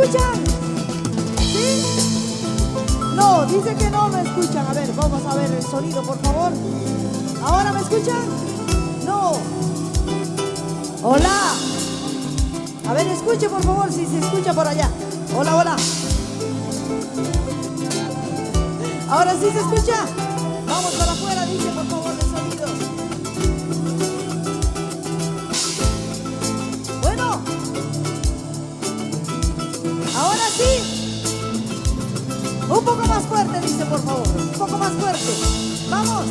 escuchan? ¿Sí? No, dice que no me escuchan. A ver, vamos a ver el sonido, por favor. ¿Ahora me escuchan? No. Hola. A ver, escuche, por favor, si se escucha por allá. Hola, hola. ¿Ahora sí se escucha? Vamos para afuera, dice, por favor, el sonido. Bueno. Ahora sí. Un poco más fuerte, dice, por favor. Un poco más fuerte. Vamos.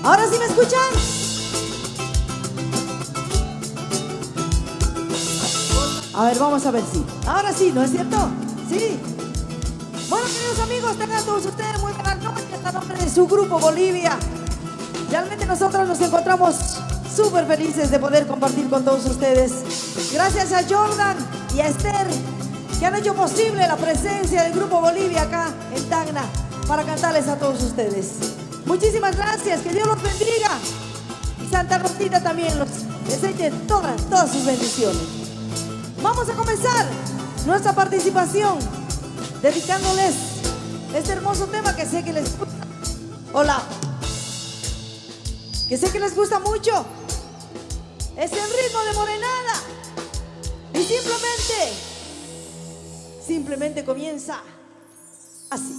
¿Ahora sí me escuchan? A ver, vamos a ver si. Ahora sí, ¿no es cierto? Sí. Bueno, queridos amigos, tengan todos ustedes muy buenas noches a nombre de su grupo Bolivia. Realmente nosotros nos encontramos súper felices de poder compartir con todos ustedes. Gracias a Jordan y a Esther, que han hecho posible la presencia del grupo Bolivia acá en Tacna para cantarles a todos ustedes. Muchísimas gracias, que Dios los bendiga. Y Santa Rosita también les eche todas sus bendiciones. Vamos a comenzar nuestra participación dedicándoles este hermoso tema que sé que les gusta. Hola. Que sé que les gusta mucho. Es el ritmo de Morenada. Y simplemente comienza así.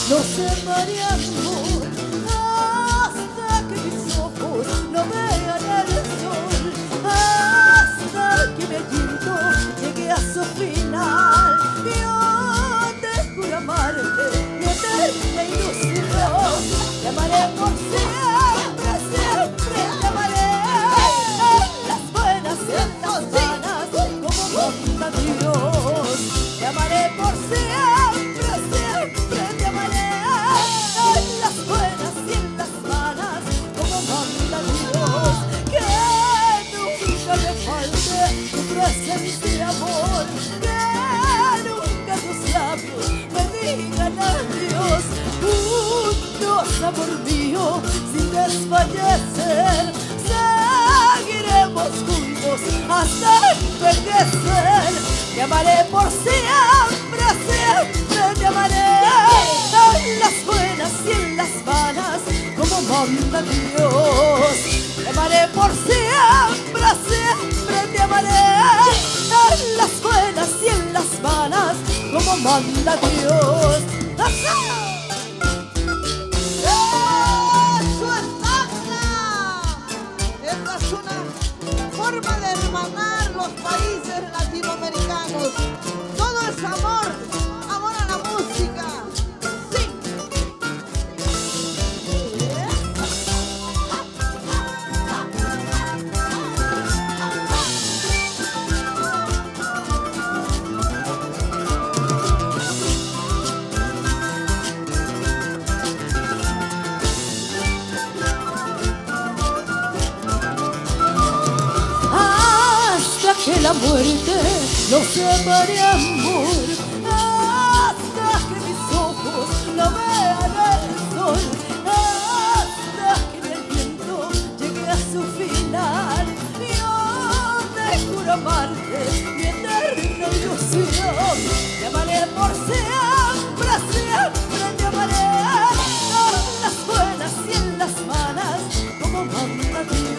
No separe amor hasta que mis ojos no vean el sol, hasta que mi llanto llegue a su final. Yo te juro amarte, mi eterna ilusión. Te amaré por siempre, siempre te amaré. En las buenas y en las malas, como manda Dios. Te amaré por siempre, siempre te amaré. En las buenas y en las malas, como manda Dios. Que nunca me falte tu presencia y amor. Que nunca tus labios me digan adiós. Juntos, amor mío, sin desfallecer, seguiremos juntos hasta envejecer. Te amaré por siempre, siempre te amaré. En las buenas y en las malas, como manda Dios. Te amaré por siempre, siempre te amaré. En las buenas y en las malas, como manda Dios. ¡Ajá! Forma de hermanar los países latinoamericanos. Todo es amor, amor a la música. Sí. Que la muerte nos separe amor, hasta que mis ojos no vean el sol, hasta que mi aliento llegue a su final. Yo te juro amarte, mi eterna ilusión. Te amaré por siempre, siempre te amaré. En las buenas y en las malas, como manda Dios.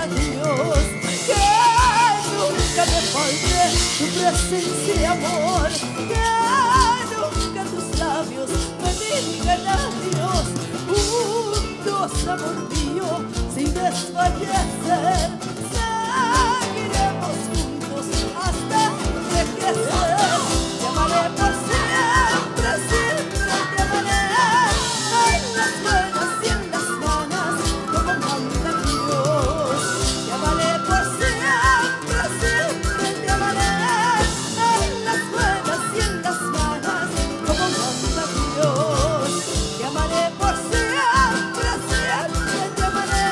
hasta Dios. Que nunca me falte tu presencia y amor. Que nunca tus labios me digan adiós. Juntos, amor mío, sin desfallecer, seguiremos juntos hasta envejecer. Te amaré por siempre, siempre te amaré, en las buenas y en las malas, como manda Dios. Te amaré por siempre, siempre te amaré, en las buenas y en las malas, como manda Dios. Te amaré por siempre, siempre te amaré,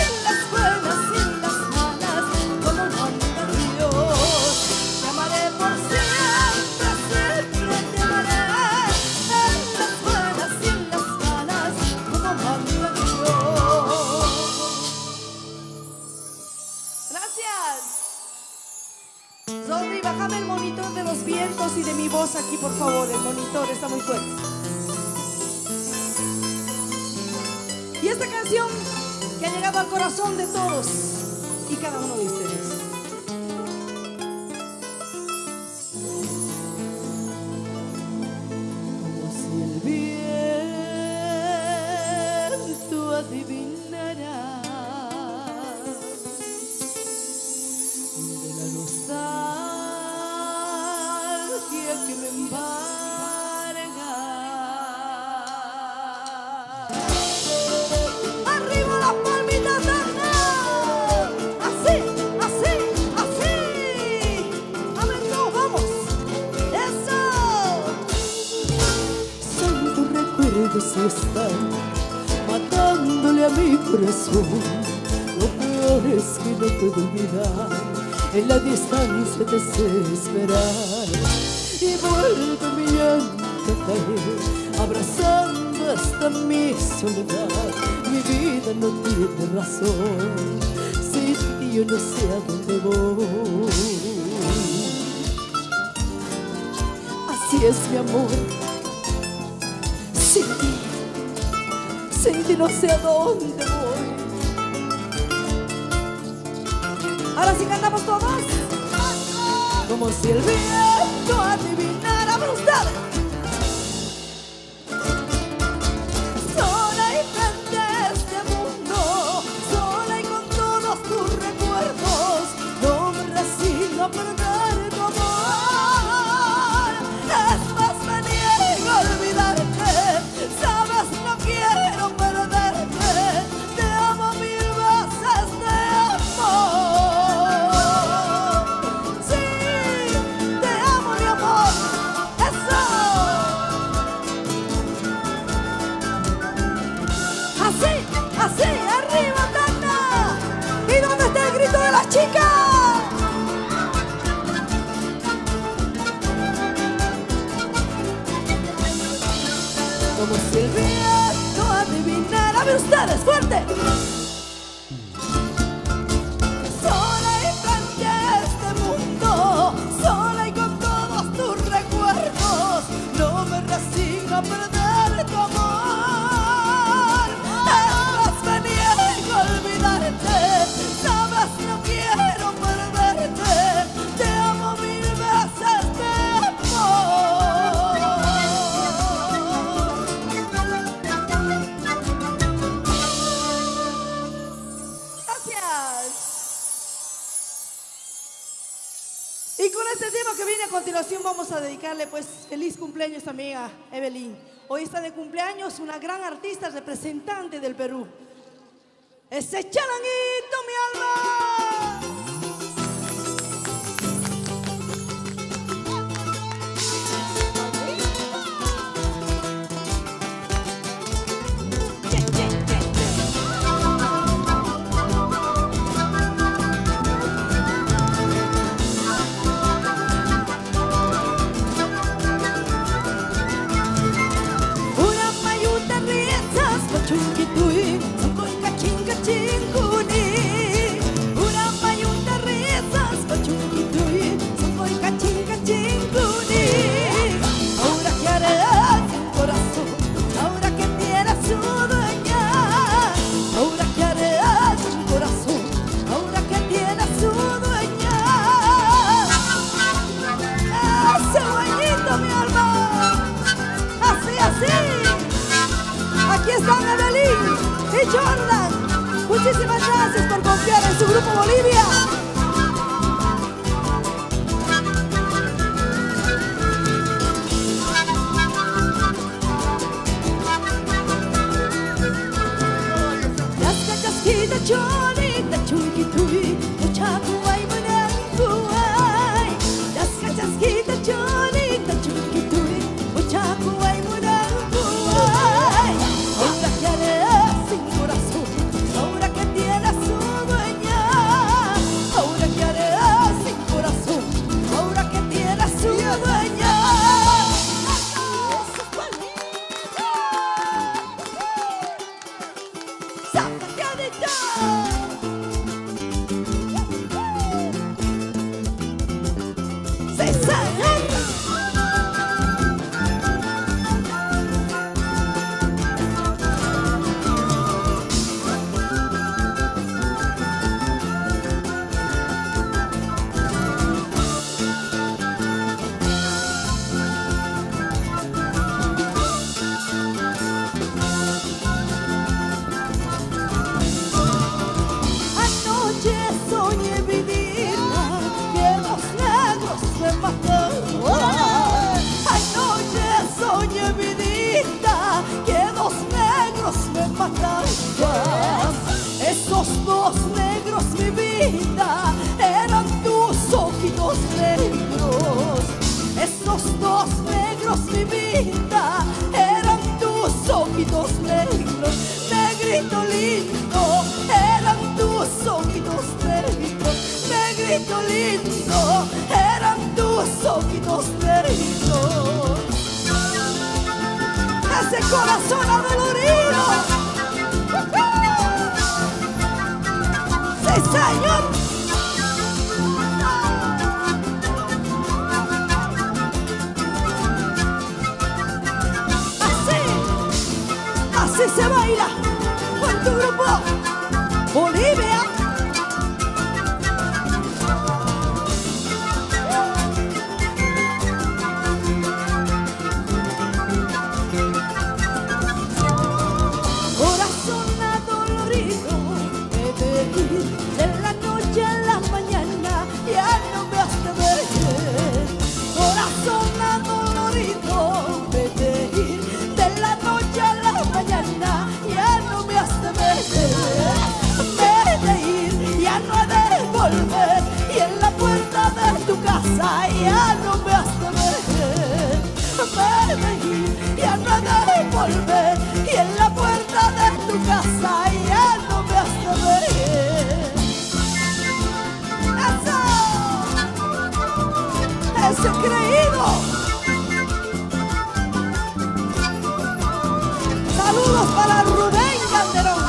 en las buenas y en las malas, como manda Dios. Te amaré por siempre, siempre te amaré, en las buenas y en las malas, como manda Dios. Gracias. Zodri, bájame el monitor de los vientos y de mi voz aquí, por favor. El monitor está muy fuerte. Y esta canción que ha llegado al corazón de todos y cada uno de ustedes. Como si el viento adivinara de la nostalgia que me embarga. ¡Arriba las palmitas, Ana! Así, así, así. Amén, todos, vamos. ¡Eso! Son tus recuerdos y están matándole a mi corazón. Lo peor es que no puedo olvidar en la distancia desesperar. Y vuelve mi llanto a caer, abrazando hasta mi soledad. Mi vida no tiene razón, sin ti yo no sé a dónde voy. Así es mi amor, sin ti no sé a dónde voy. Ahora sí cantamos todos. Como si el viento adivinara por ustedes. Sola y frente a este mundo, sola y con todos tus recuerdos, no me resigno a perder tu amor. Es más, me niego a olvidarte, sabes, no quiero perderte. Te amo mil veces, te amo. Sí, te amo, mi amor. Eso. Así, así, arriba, Tana. ¿Y dónde está el grito de las chicas? Como si el viento adivinara de ustedes, fuerte. Sola y frente a este mundo, sola y con todos tus recuerdos, no me resigno a perder tu amor. Es más, me niego a olvidarte, sabes, no quiero perderte. Te amo mil veces, te amo. Gracias. Y con este tema que viene a continuación vamos a dedicarle pues feliz cumpleaños a mi amiga Evelyn. Hoy está de cumpleaños una gran artista representante del Perú. Ese charanguito, mi alma. Una mayuta riesas, pachunquitui, son con cachín, cachín, cuní. Muchísimas gracias por confiar en su grupo Bolivia. Cholita chunquitui, muchacuay munancuay. Las cachasquitas cholita chunquitui, muchacuay munancuay. Ahora que haré sin corazón, ahora que tiene su dueña. Ahora que haré sin corazón, ahora que tiene su dueña. Esos dos negros, mi vida, eran tus ojitos negros. Esos dos negros, mi vida, eran tus ojitos negros. Negrito lindo, eran tus ojitos negros. Negrito lindo, eran tus ojitos negros. Ese corazón adolorido. ¡Sí, señor! Así se baila con tu grupo Bolivia. Corazón adolorido, de la noche a la mañana ya no me has de ver. Corazón adolorido, vete ir de la noche a la mañana ya no me has de ver. Vete ir, ya no he de volver, y en la puerta de tu casa ya no me has de ver. Vete ir, ya no he de volver, y en la puerta de tu casa ya no me has de ver. ¡Ese creído! Saludos para Rubén Calderón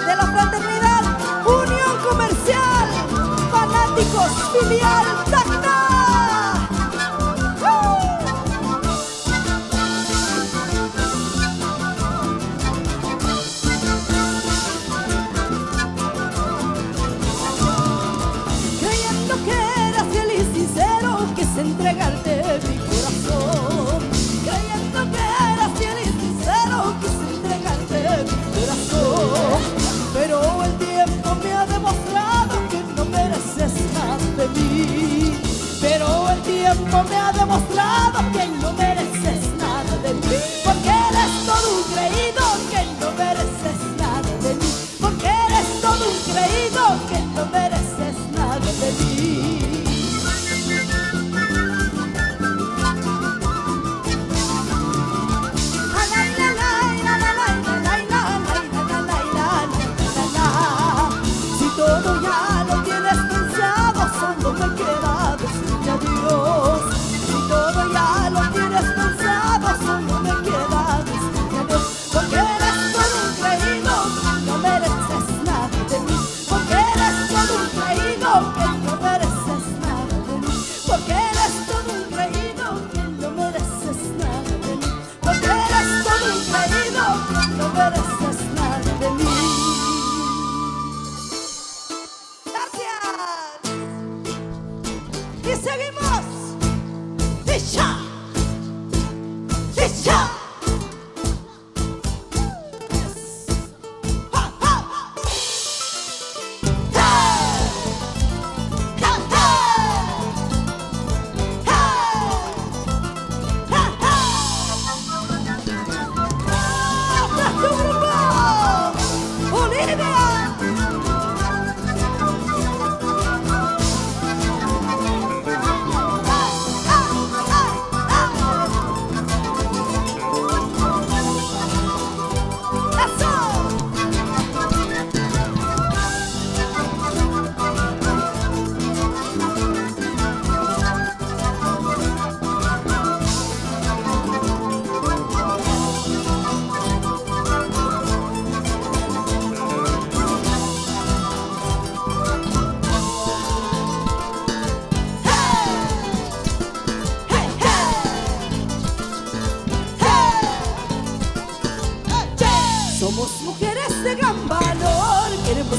de la Fraternidad Unión Comercial Fanáticos Filial Tacna. Creyendo que eras feliz y sincero, quise entregarte mi corazón. Creyendo que eras fiel y sincero, quise entregarte mi corazón. Pero el tiempo me ha demostrado que no mereces nada de mí. Pero el tiempo me ha demostrado que no mereces nada de mí. Porque eres todo un creído que no mereces nada de mí. Porque eres todo un creído que no mereces nada de mí. Si todo ya lo tienes pensado, solo me queda decirte adiós. Si todo ya lo tienes pensado, solo me queda decirte adiós. Porque eres todo un creído, no mereces nada de mí. Porque eres todo un creído que no mereces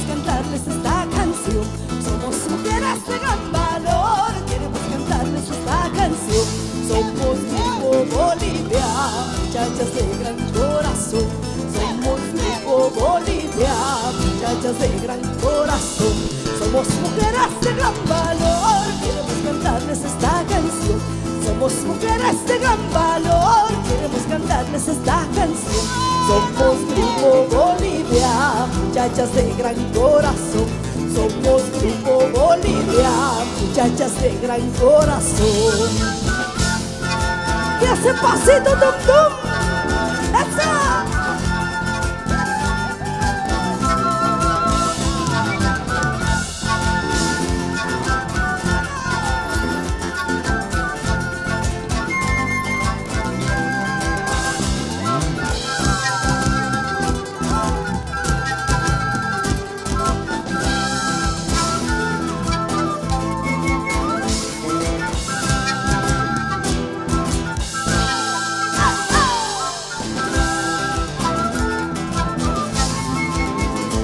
cantarles esta canción. Somos mujeres de gran valor, queremos cantarles esta canción. Somos Grupo Bolivia, muchachas de gran corazón. Somos Grupo Bolivia, muchachas de gran corazón. Somos mujeres de gran valor, queremos cantarles esta canción. Somos mujeres de gran valor, queremos cantarles esta canción. Somos Grupo Bolivia, muchachas de gran corazón. Somos Grupo Bolivia, muchachas de gran corazón. Y hace pasito tum tum. ¡Esa!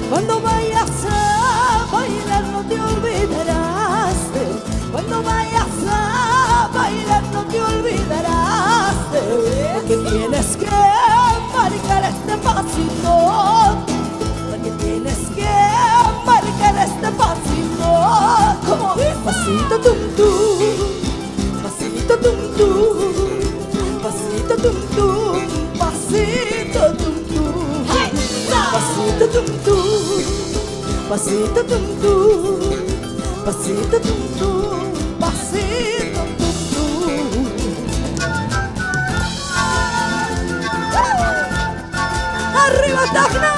Cuando vayas a bailar no te olvidarás de, cuando vayas a bailar no te olvidarás de, porque tienes que marcar este pasito, porque tienes que marcar este pasito, como pasito tum tum, pasito tum tum, pasito tum tum, pasito tum tum, pasito tum tum. Pasito tum tum, pasito tum tum, pasito tum tum. ¡Arriba Tacna!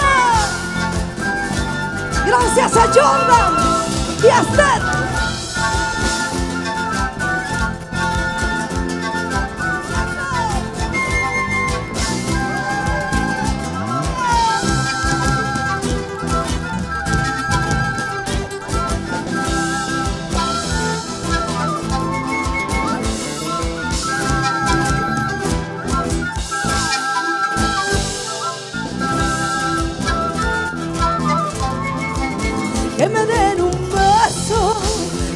Gracias a Jordan y a Esther. Que me den un beso,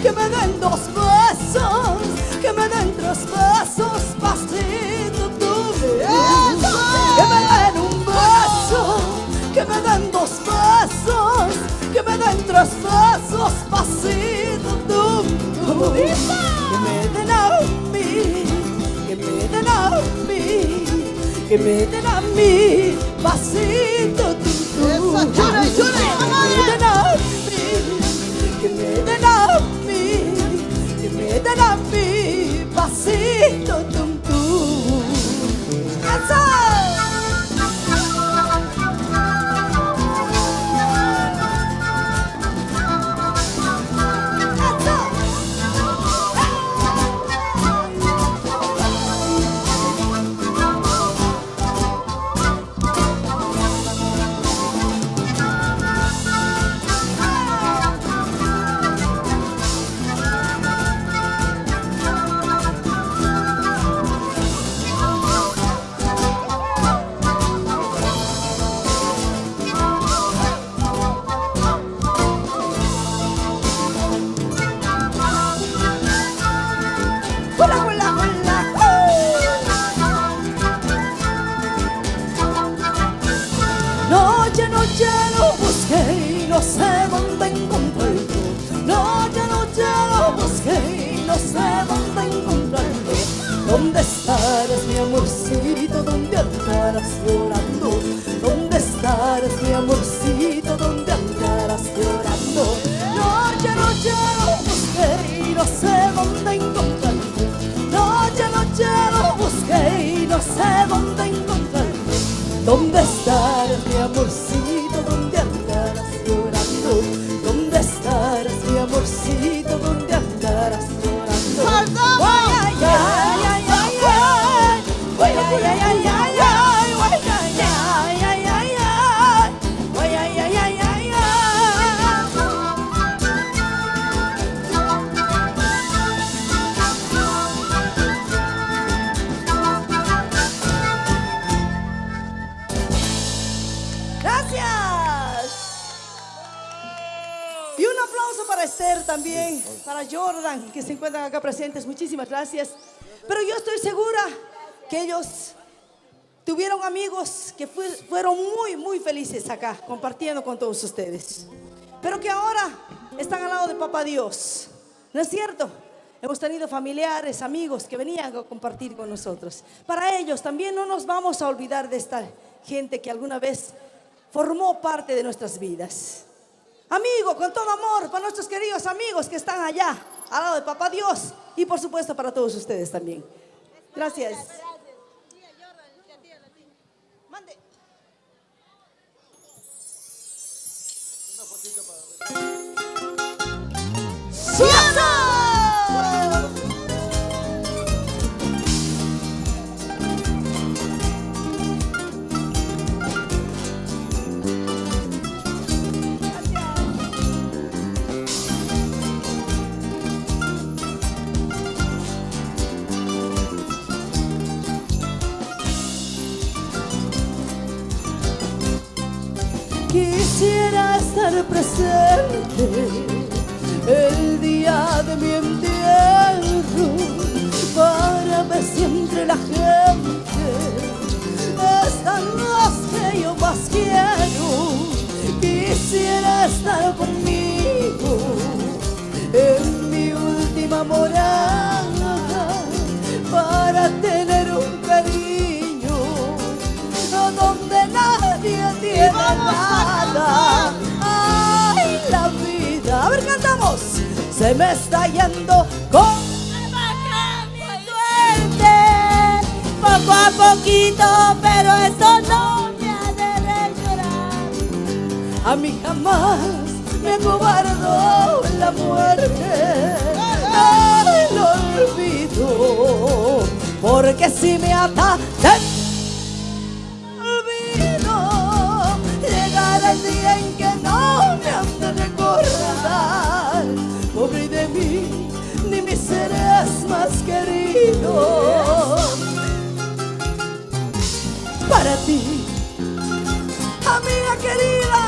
que me den dos besos, que me den tres besos, pasito tú. Que me den un beso, que me den dos besos, que me den tres besos, pasito tú. Que me den a mí, que me den a mí, que me den a mí, pasito tú. Que me den a mí, que me den a mí, pasito tum tum. ¡Eso! Noche lo busqué y no sé dónde encontrarlo. Noche lo busqué y no sé dónde encontrarlo. ¿Dónde estarás, mi amorcito? ¿Dónde andarás llorando? ¿Dónde estarás, mi amorcito? ¿Dónde andarás llorando? Noche lo busqué y no sé dónde encontrarlo. Noche lo busqué y no sé dónde encontrarlo. ¿Dónde estarás, mi amorcito? ¿Dónde andarás llorando? ¿Dónde estarás, mi amorcito? ¿Dónde andarás llorando? ¡Ay, ay, ay, ay, ay, ay! ¡Ay, ay, ay, ay, ay, ay! ¡Ay, ay, ay, ay, ay, ay! ¡Ay, ay, ay, ay, ay, ay! ¡Gracias! Y un aplauso para Esther también, para Jordan, que se encuentran acá presentes. Muchísimas gracias. Pero yo estoy segura que ellos tuvieron amigos que fueron muy felices acá, compartiendo con todos ustedes. Pero que ahora están al lado de Papá Dios. ¿No es cierto? Hemos tenido familiares, amigos que venían a compartir con nosotros. Para ellos también no nos vamos a olvidar de esta gente que alguna vez formó parte de nuestras vidas. Amigo, con todo amor, para nuestros queridos amigos que están allá, al lado de Papá Dios. Y por supuesto para todos ustedes también. Gracias. Mande. Una fotito para... Quisiera estar presente el día de mi entierro para ver si entre la gente están los que yo más quiero. Quisiera estar conmigo en mi última morada para tener un cariño donde nadie tiene nada. Ay, la vida. A ver, cantamos. Se me está yendo con mi suerte, poco a poquito, pero eso no me ha de llorar. A mí jamás me acobardó la muerte. Ay, lo olvido, porque si me ata el día en que no me han de recordar. Pobre de mí, ni mis seres más queridos. Para ti, amiga querida,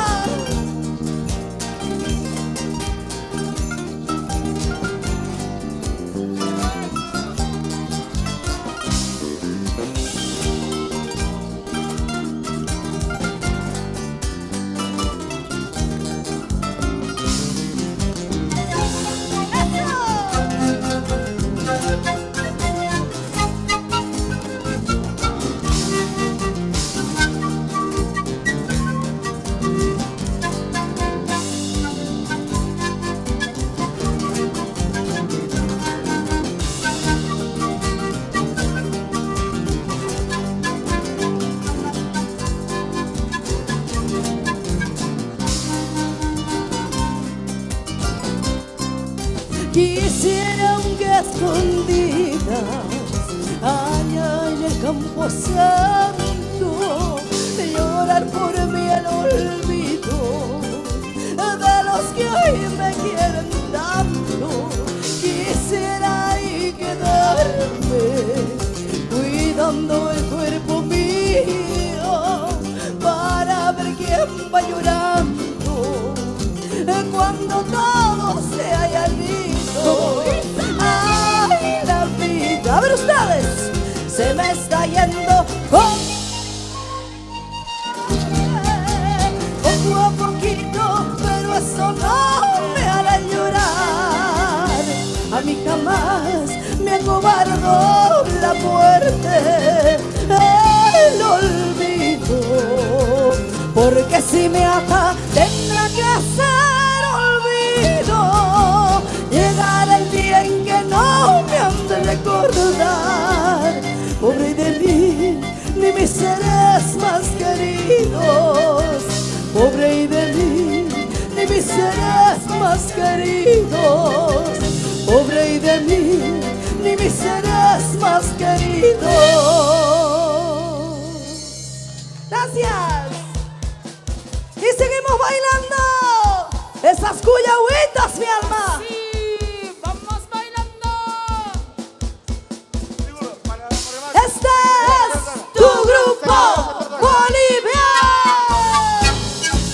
quisiera aunque escondidas allá en el campo santo llorar por mí el olvido de los que hoy me quieren tanto. Quisiera ahí quedarme cuidando el cuerpo mío para ver quién va llorando cuando todo se haya ido. Ay, la vida. A ver ustedes, se me está yendo poco a poquito, pero eso no me hará llorar. A mí jamás me acobardó la muerte, el olvido, porque si me ata tendrá que ser olvido. Llegará el día en que no me han de recordar. Pobre de mí, ni mis seres más queridos. Pobre de mí, ni mis seres más queridos. Pobre de mí, ni mis seres más queridos. Gracias. Y seguimos bailando esas cuyagüitas, mi alma. Sí, vamos bailando. Este es tu grupo Bolivia.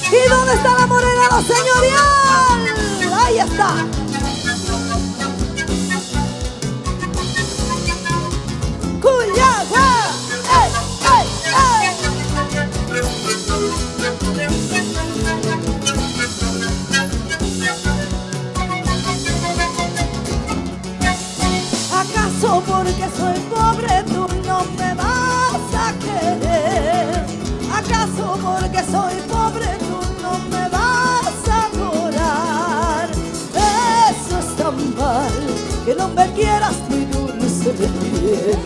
¿Y dónde está la morena, la señorial? que no me quieras mi dulce bien.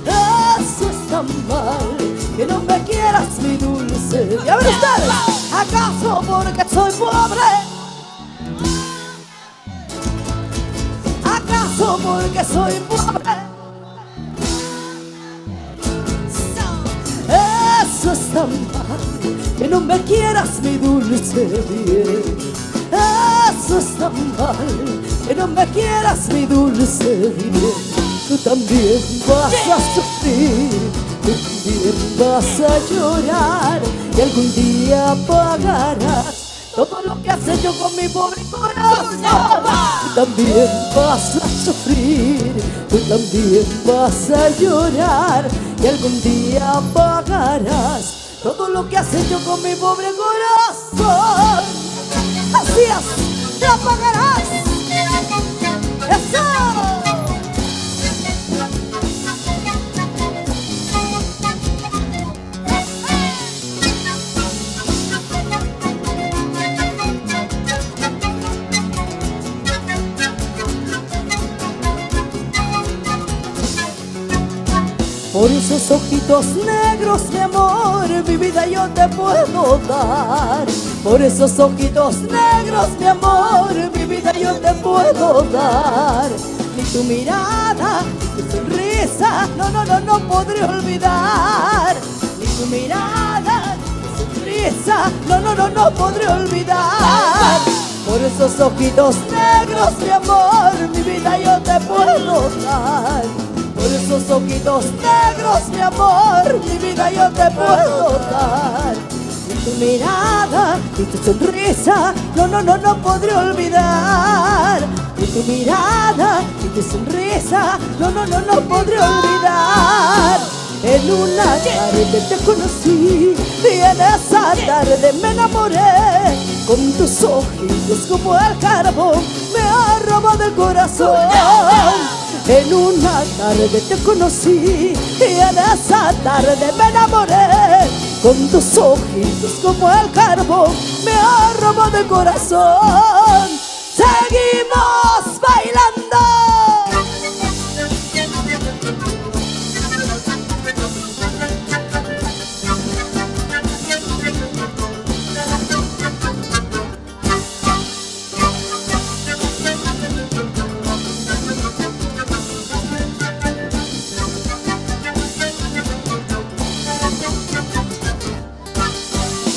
Eso es tan mal, que no me quieras mi dulce bien. Y a ver ustedes, ¿acaso porque soy pobre? ¿Acaso porque soy pobre? Eso es tan mal, que no me quieras mi dulce bien. Eso es tan mal, que no me quieras mi dulce bien. Tú también vas a sufrir, tú también vas a llorar, y algún día pagarás todo lo que has hecho con mi pobre corazón. Tú también vas a sufrir, tú también vas a llorar, y algún día pagarás todo lo que has hecho con mi pobre corazón. Así es, lo pagarás. ¡Eso! Por esos ojitos negros, mi amor, mi vida yo te puedo dar. Por esos ojitos negros, mi amor, mi vida yo te puedo dar. Ni tu mirada, ni tu sonrisa, no podré olvidar. Ni tu mirada, ni tu sonrisa, no podré olvidar. Por esos ojitos negros, mi amor, mi vida yo te puedo dar. Por esos ojitos negros, mi amor, mi vida yo te puedo dar. Y tu mirada, y tu sonrisa, no podré olvidar. Y tu mirada, y tu sonrisa, no podré olvidar. En una tarde te conocí y en esa tarde me enamoré. Con tus ojitos como el carbón me ha robado el corazón. En una tarde te conocí y en esa tarde me enamoré. Con tus ojitos como el carbón me ha robado el corazón. Seguimos bailando.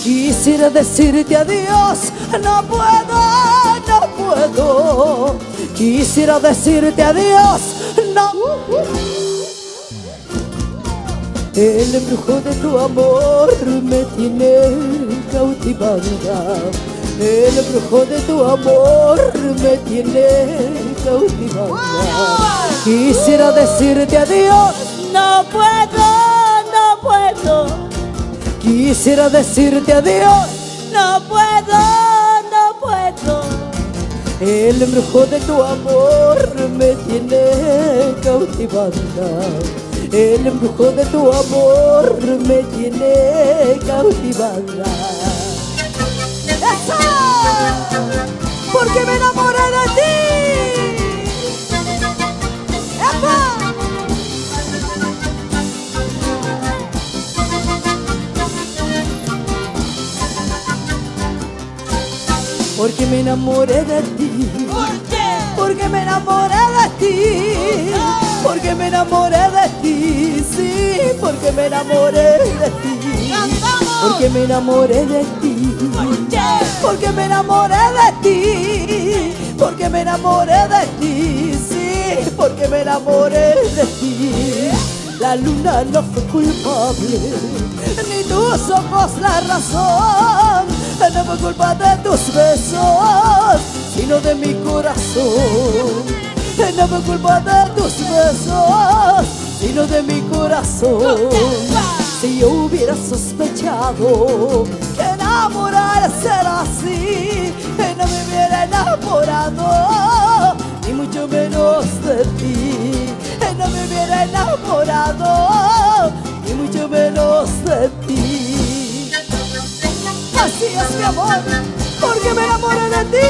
Quisiera decirte adiós, no puedo. Quisiera decirte adiós, no. El embrujo de tu amor me tiene cautivada. El embrujo de tu amor me tiene cautivada. Quisiera decirte adiós, no puedo. Quisiera decirte adiós, no puedo. El embrujo de tu amor me tiene cautivada. El embrujo de tu amor me tiene cautivada. ¡Eso! Porque me enamoré de ti. ¡Epa! Porque me enamoré de ti. ¿Por qué? Porque me enamoré de ti. Porque me enamoré de ti. Sí, porque me enamoré de ti. ¡Cantamos! Porque me enamoré de ti. ¿Por qué? Porque me enamoré de ti. Porque me enamoré de ti. Sí, porque me enamoré de ti. La luna no fue culpable, ni tus ojos la razón. No fue culpa de tus besos, sino de mi corazón. No fue culpa de tus besos, sino de mi corazón. Si yo hubiera sospechado que enamorarse era así, no me hubiera enamorado, ni mucho menos de ti. No me hubiera enamorado, ni mucho menos de ti. Así es, mi amor, porque me enamoré de ti.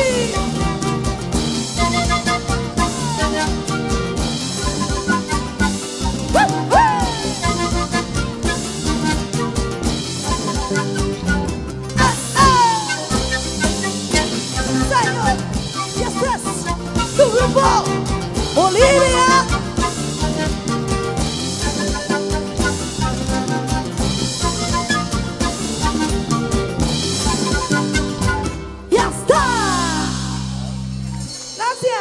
grupo Bolivia. ¡Ya está! Gracias.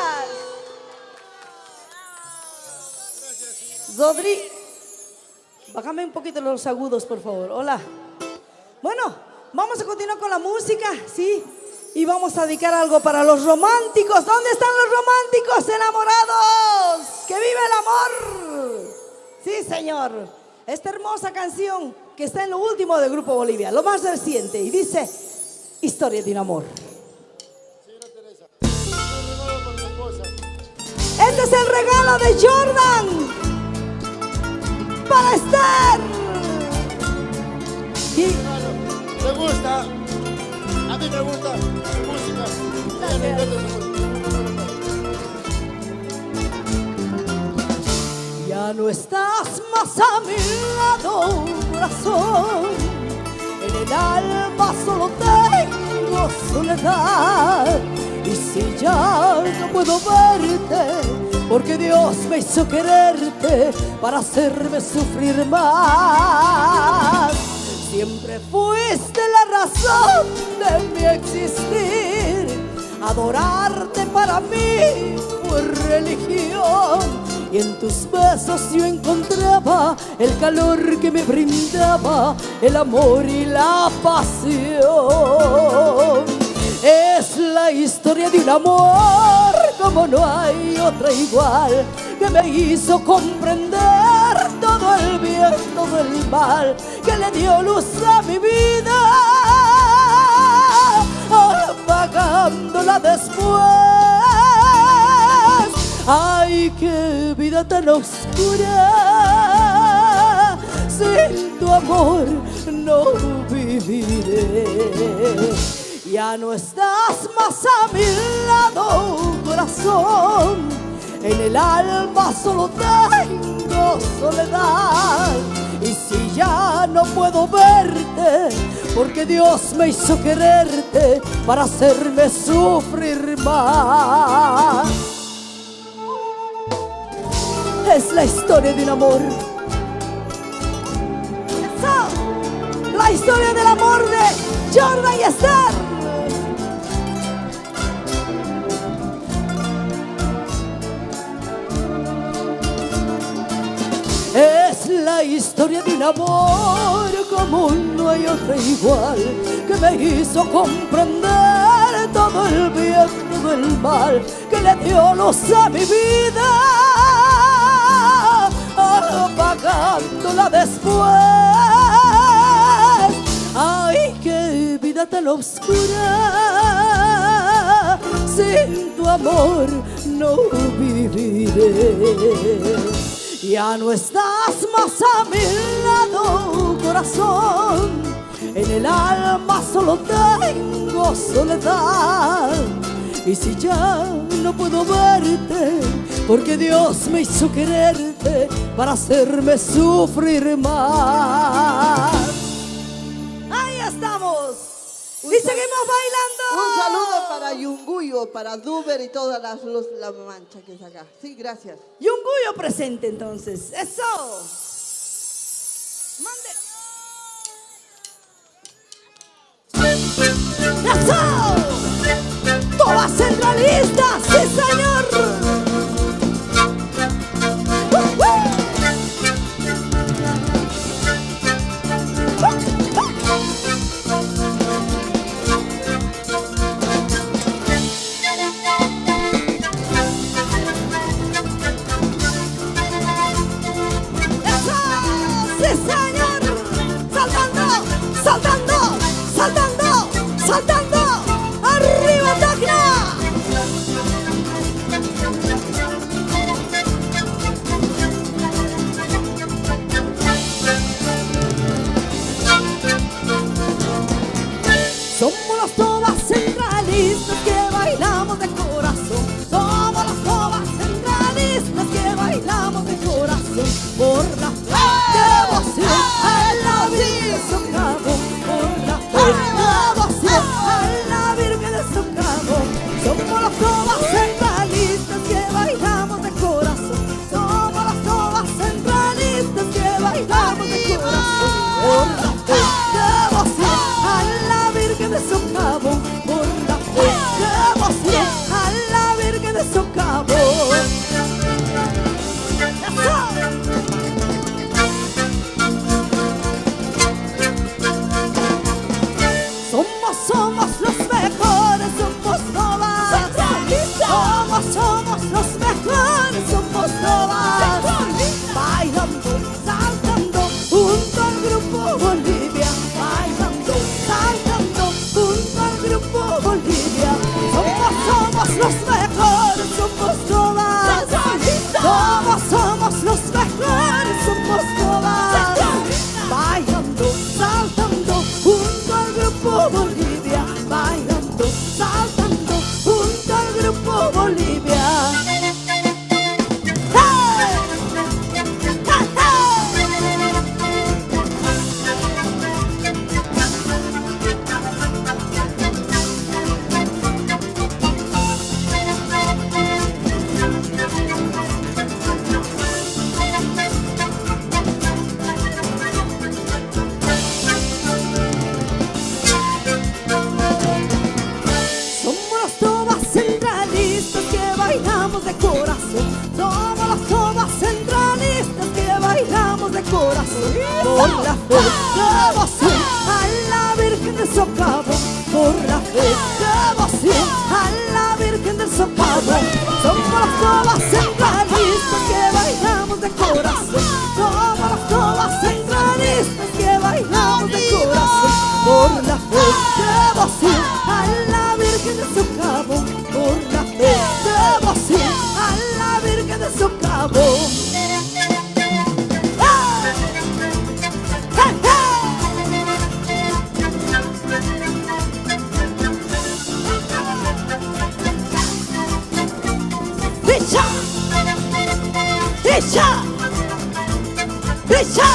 Rodri, bájame un poquito los agudos, por favor. Hola. Bueno, vamos a continuar con la música, ¿sí? Y vamos a dedicar algo para los románticos. ¿Dónde están los románticos enamorados? ¡Que vive el amor! Sí, señor. Esta hermosa canción que está en lo último del Grupo Bolivia, lo más reciente, y dice Historia de un amor. Señora Teresa, un regalo para mi esposa. Este es el regalo de Jordan para Esther. Y ¿Le gusta? A mí me gusta su música. Ella me encanta su música. ya no estás más a mi lado, corazón. En el alma solo tengo soledad. Y si ya no puedo verte, porque Dios me hizo quererte para hacerme sufrir más. Siempre fuiste la razón de mi existir. Adorarte para mí fue religión. Y en tus besos yo encontraba el calor que me brindaba el amor y la pasión. Es la historia de un amor como no hay otra igual, que me hizo comprender todo el bien, todo el mal, que le dio luz a mi vida, apagándola después. Ay, qué vida tan oscura, sin tu amor no viviré. Ya no estás más a mi lado, corazón. En el alma solo tengo soledad. Y si ya no puedo verte, porque Dios me hizo quererte para hacerme sufrir más. Es la historia de un amor. Eso, la historia del amor de Jordan y Esther. Es la historia de un amor como no hay otra igual, que me hizo comprender todo el bien, todo el mal, que le dio luz a mi vida, apagándola después. Ay, qué vida tan oscura, sin tu amor no viviré. Ya no estás más a mi lado, corazón. En el alma solo tengo soledad. Y si ya no puedo verte, porque Dios me hizo quererte para hacerme sufrir más. Ahí estamos. Y seguimos bailando. Un saludo para Yunguyo, para Duber y todas la mancha que es acá. Sí, gracias. Yunguyo presente entonces. Eso. Mande. Eso. Todas centralistas. Sí, señor. ¡Sí, señor! de corazón. Somos las trovas centralistas que bailamos de corazón. Por la fe, devoción a la Virgen del Socavón. Por la fe, devoción a la Virgen del Socavón. Somos las trovas centralistas que bailamos de corazón. Somos las trovas centralistas que bailamos de corazón. Por la fe, devoción a la Virgen del Socavón. Por la fe, devoción a la Virgen del Socavón. ¡Richa! ¡Richa! ¡Richa!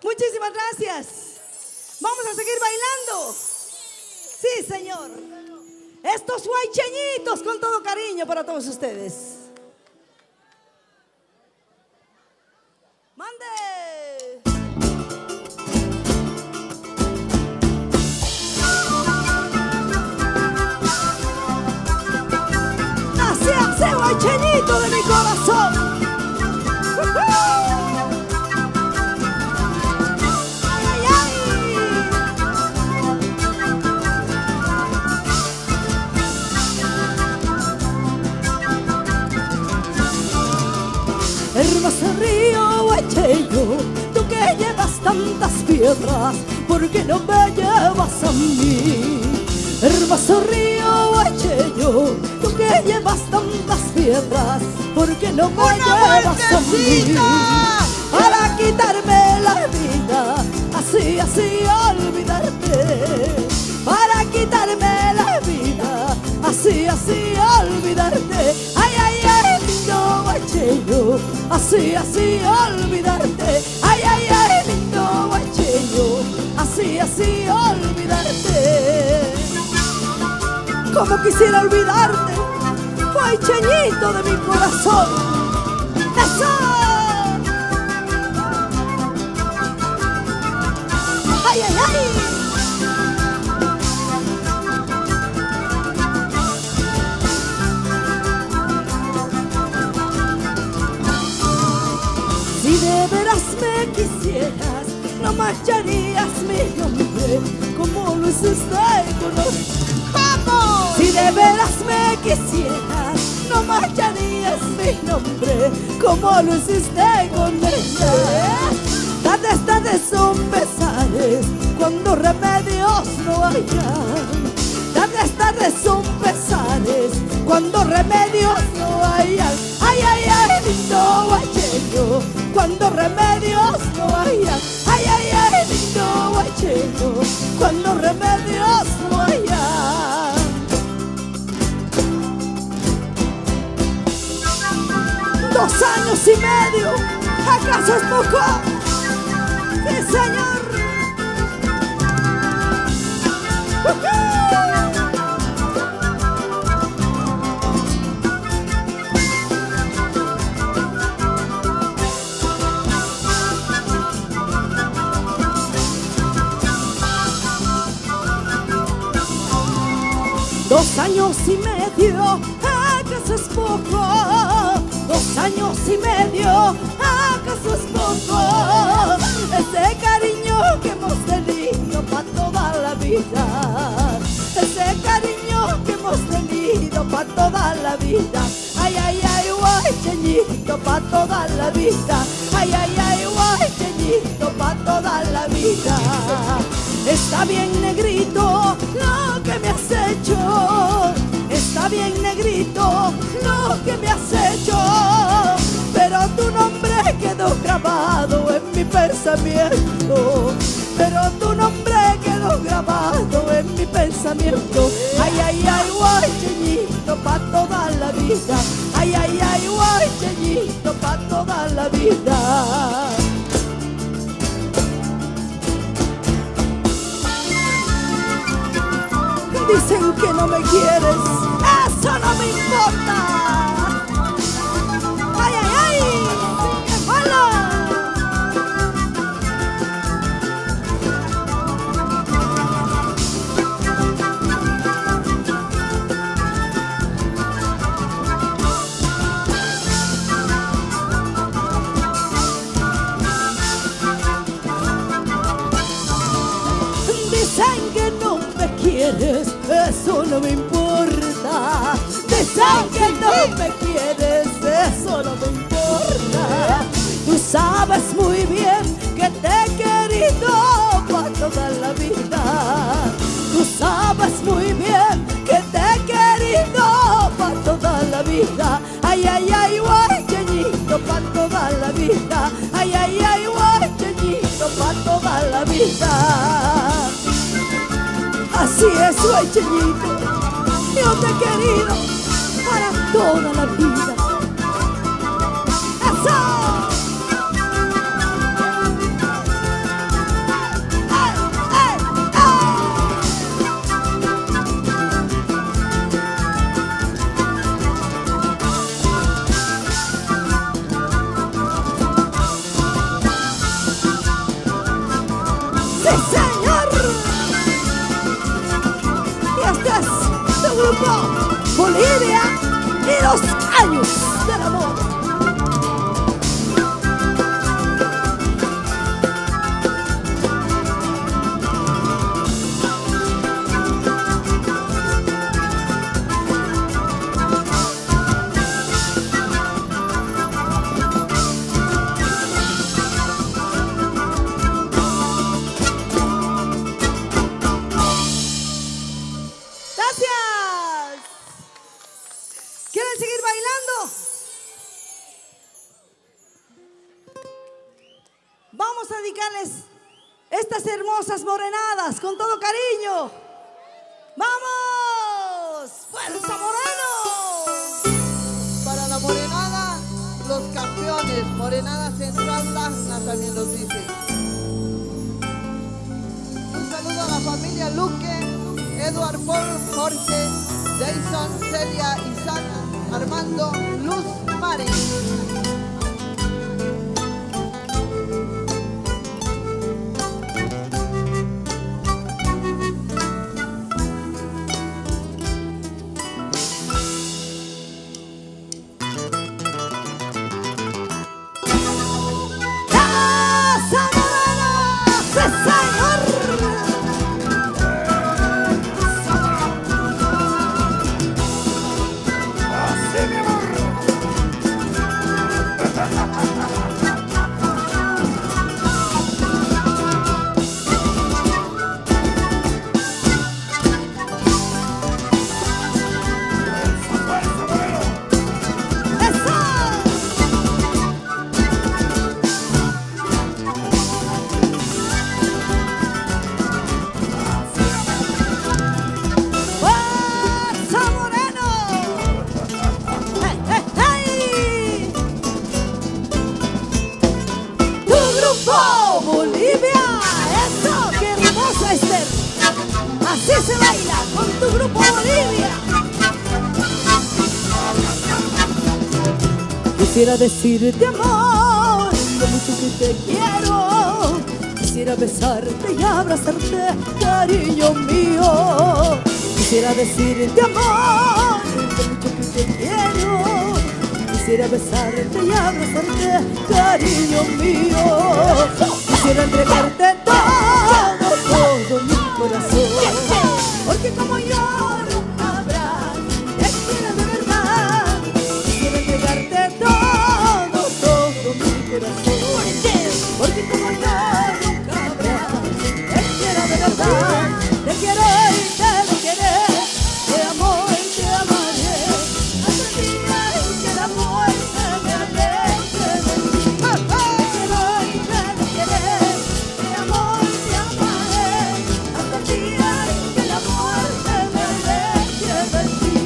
Muchísimas gracias. Vamos a seguir bailando. Sí, señor. Estos huaycheñitos con todo cariño para todos ustedes. ¡Mande! Así hace huaycheñito de mi corazón. Hermoso río huaycheño, tú que llevas tantas piedras, ¿por qué no me llevas a mí? Hermoso río huaycheño, tú que llevas tantas piedras, ¿por qué no me llevas a mí? Para quitarme la vida, así, así olvidarte. Para quitarme la vida, así, así olvidarte. Ay, ay, ay, lindo huaycheño, así, así olvidarte. Ay, ay, ay, lindo huaycheño, así, así olvidarte. Como quisiera olvidarte, huaycheñito de mi corazón. ¡Eso! ¡Ay, ay, ay! 'Si de veras me quisieras, no mancharías mi nombre como lo hiciste con otro. Si de veras me quisieras, no mancharías mi nombre como lo hiciste con ella. Tardes son pesares cuando remedios no hayan. Tardes son pesares cuando remedios no hayan. Ay, ay, ay, lindo huaycheño, cuando remedios no hayan. Ay, ay, ay, lindo huaycheño, cuando remedios no hayan. 2 años y medio, ¿acaso es poco? Sí, señor. Dos años y medio, ¿acaso es poco? 2 años y medio, ¿acaso es poco? Ese cariño que hemos tenido para toda la vida. Ese cariño que hemos tenido para toda la vida. Ay, ay, ay, huaycheñito para toda la vida. Ay, ay, ay, huaycheñito para toda la vida. Está bien negrito lo que me has hecho. Está bien negrito lo que me has hecho. Pero tu nombre quedó grabado en mi pensamiento. Pero tu nombre quedó grabado en mi pensamiento. Ay, ay, ay, huaycheñito pa' toda la vida. Ay, ay, ay, huaycheñito pa' toda la vida. Dicen que no me quieres, eso no me importa. Ay, ay, ay. no me importa. Dicen que no me quieres, eso no me importa. Tú sabes muy bien que te he querido para toda la vida. Tú sabes muy bien que te he querido para toda la vida. Ay, ay, ay, guayñito, para toda la vida. Ay, ay, ay, guayñito, para toda la vida. Así es, guayñito, yo te he querido para toda la vida. ¡Eso! Bolivia y los años del amor. ¿Quieren seguir bailando? Vamos a dedicarles estas hermosas morenadas con todo cariño. ¡Vamos! ¡Fuerza, Moreno! Para la morenada, los campeones. Morenada Central Tacna también nos dice. Un saludo a la familia Luque, Eduard, Paul, Jorge, Jason, Celia, Isaac, Armando, Luz, Mari. Así se baila con tu grupo Bolivia. Quisiera decirte amor, lo mucho que te quiero. Quisiera besarte y abrazarte, cariño mío. Quisiera decirte amor, lo mucho que te quiero. Quisiera besarte y abrazarte, cariño mío. Quisiera entregarte todo mi corazón, porque como yo nunca habrá te quiera de verdad. Quisiera entregarte todo mi corazón, porque como yo nunca habrá te quiera de verdad. Te quiero y te queré, te amo y te amaré, hasta el día en que el amor se me aleje de ti. Te quiero y te queré, te amo y te amaré, hasta el día en que el amor se me aleje de ti.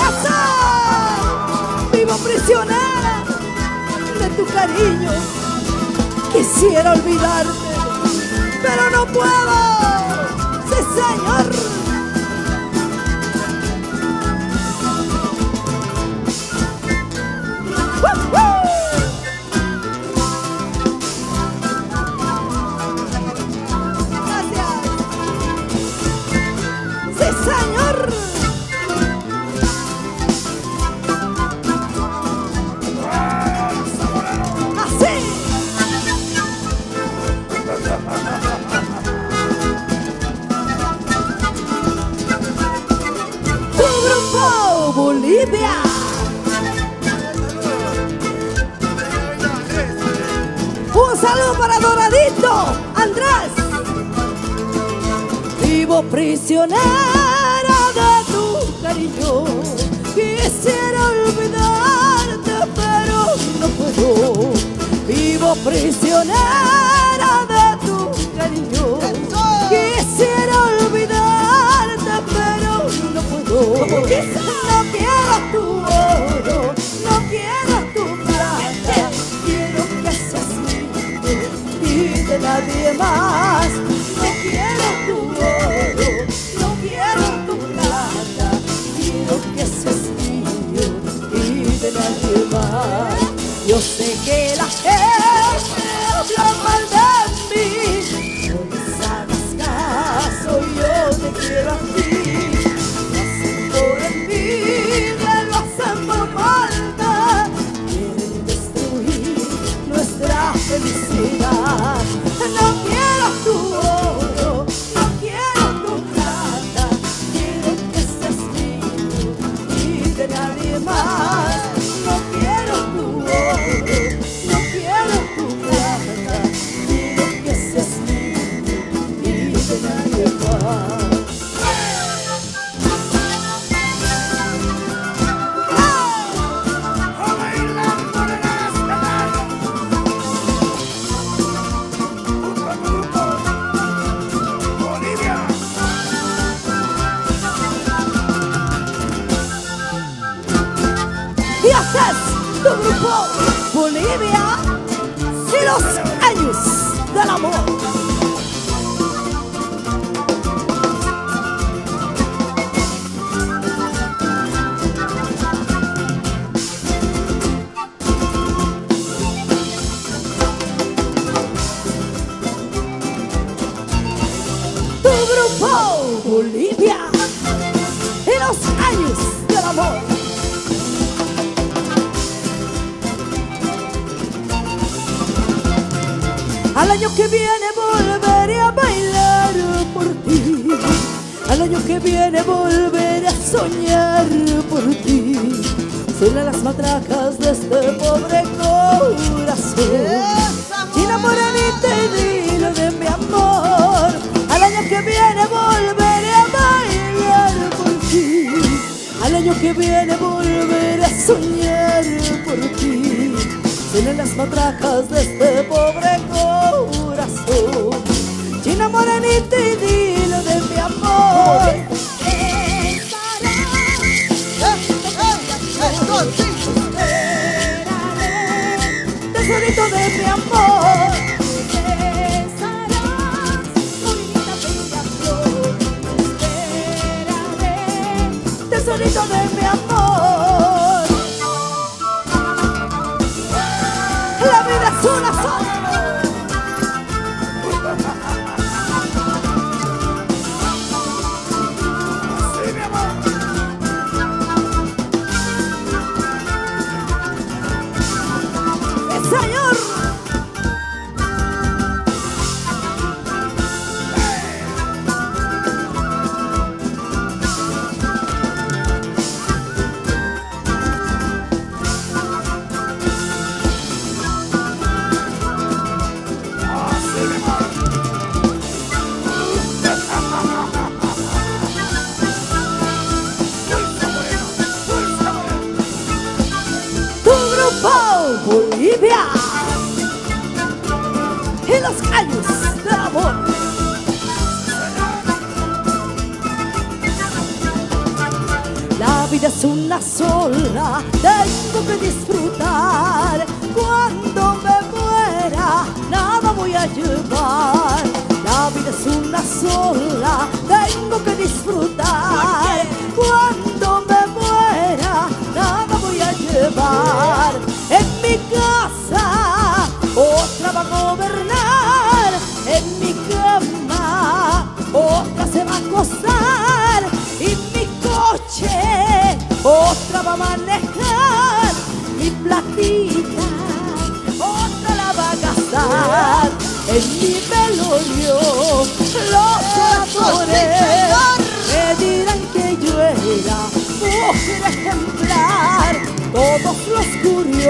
¡Eso! Vivo prisionera de tu cariño. Quisiera olvidarte, pero no puedo. Sí, señor. Gracias. Sí, señor. Así. Bolivia. Un saludo para Doradito, Andrés. Vivo prisionera de tu cariño. Quisiera olvidarte, pero no puedo. Vivo prisionera de tu cariño. Quisiera olvidarte, pero no puedo. No quiero tu oro, no quiero tu plata. Quiero que seas mío y de nadie más. No quiero tu oro, no quiero tu plata. Quiero que seas mío y de nadie más. Yo sé que la gente habla mal de mí, no les hagas caso, yo te quiero a ti. Lo hacen por envidia, lo hacen por maldad, quieren destruir nuestra felicidad. No quiero tu oro, no quiero tu plata, quiero que seas mío y de nadie más. No quiero tu oro, no quiero tu plata, quiero que seas mío y de nadie más. Y haces tu grupo Bolivia y los años del amor. Tu grupo Bolivia y los años del amor. Al año que viene volveré a bailar por ti. Al año que viene volveré a soñar por ti. Suenan las matracas de este pobre corazón. China morenita y dilo de mi amor. Al año que viene volveré a bailar por ti. Al año que viene volveré a soñar por ti. Suenan las matracas de este pobre corazón. China morenita y dilo de mi amor. Tesorito de mi amor. Tesorito de mi amor. La vida es una sola. Señor. Bolivia y los años del amor. La vida es una sola, tengo que disfrutar. Cuando me muera, nada voy a llevar. La vida es una sola, tengo que disfrutar. Cuando me muera, nada voy a llevar. En mi casa, otra va a gobernar. En mi cama, otra se va a acostar. Y mi coche, otra va a manejar. Mi platita, otra la va a gastar. En mi velorio, los actores me dirán que yo era mujer ejemplar.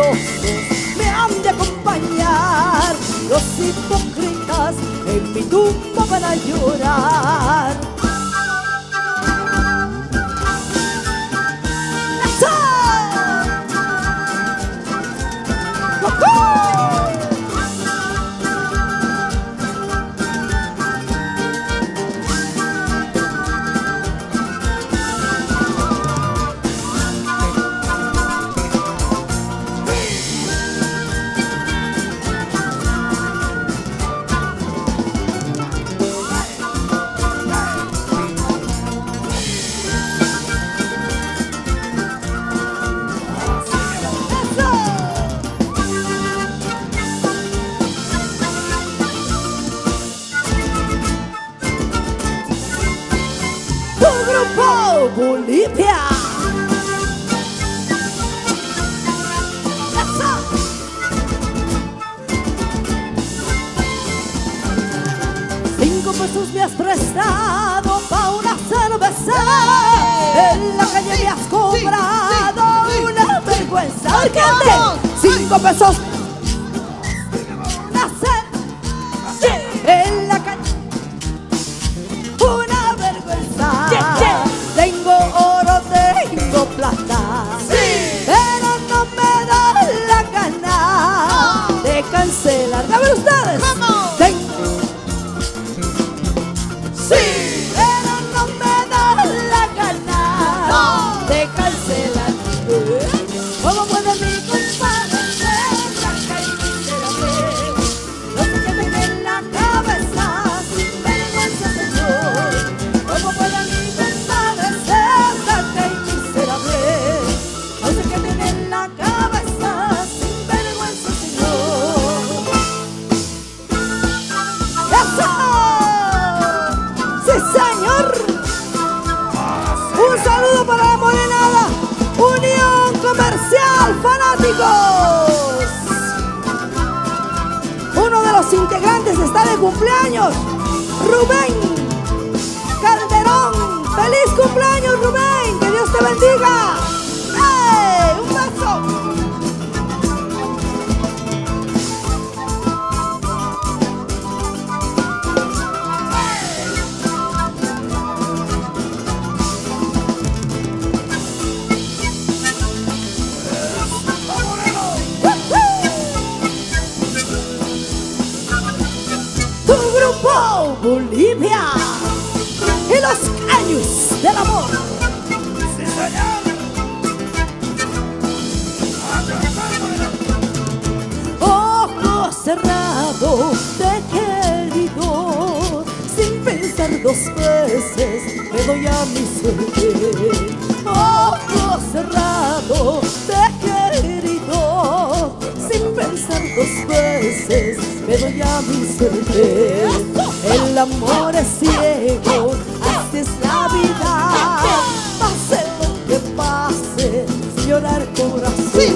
envidiosos me han de acompañar. Los hipócritas en mi tumba van a llorar. Bolivia. $5 me has prestado pa' una cerveza. En la calle me has cobrado una vergüenza. $5 una cerveza. En la calle una vergüenza. Tengo oro, tengo plata, pero no me da la gana de cancelar. A ver ustedes. Pero no me da la gana de cancelar. ¿Cómo puede mi compadre ser blanca y miserable? No sé qué tiene en la cabeza, sin vergüenza, señor. ¿Cómo puede mi compadre ser blanca y miserable? No sé qué tiene en la cabeza, sin vergüenza, señor. ¡Eso! ¡Sí, señor! Un saludo para la Morenada, Unión Comercial Fanáticos. Uno de los integrantes está de cumpleaños, Rubén Calderón. ¡Feliz cumpleaños, Rubén! ¡Que Dios te bendiga! ¡Hey! ¡Un beso! Tu grupo Bolivia y los caños del amor. Sí, señor. Ojos cerrados te he querido, sin pensar 2 veces me doy a mi suerte. Ojos cerrados te he querido, sin pensar 2 veces me doy a mi suerte. El amor es ciego, así es la vida. Pase lo que pase, sin llorar corazón.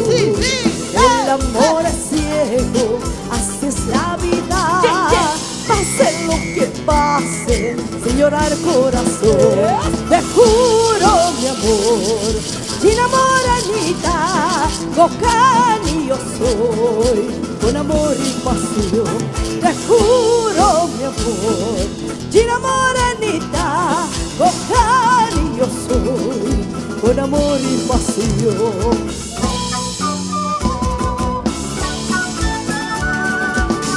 El amor es ciego, así es la vida. Pase lo que pase, sin llorar corazón. Te juro, mi amor, Gina Morenita, Gocani yo soy, con amor y pasión. Te juro, mi amor, Gina Morenita, Gocani yo soy, con amor y pasión.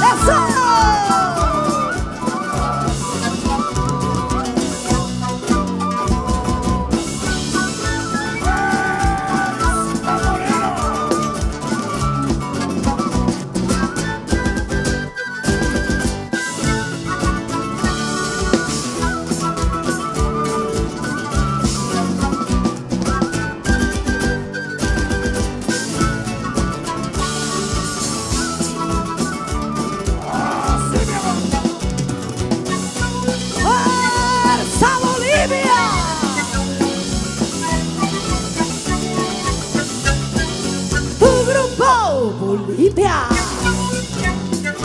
¡Eso! Bolivia,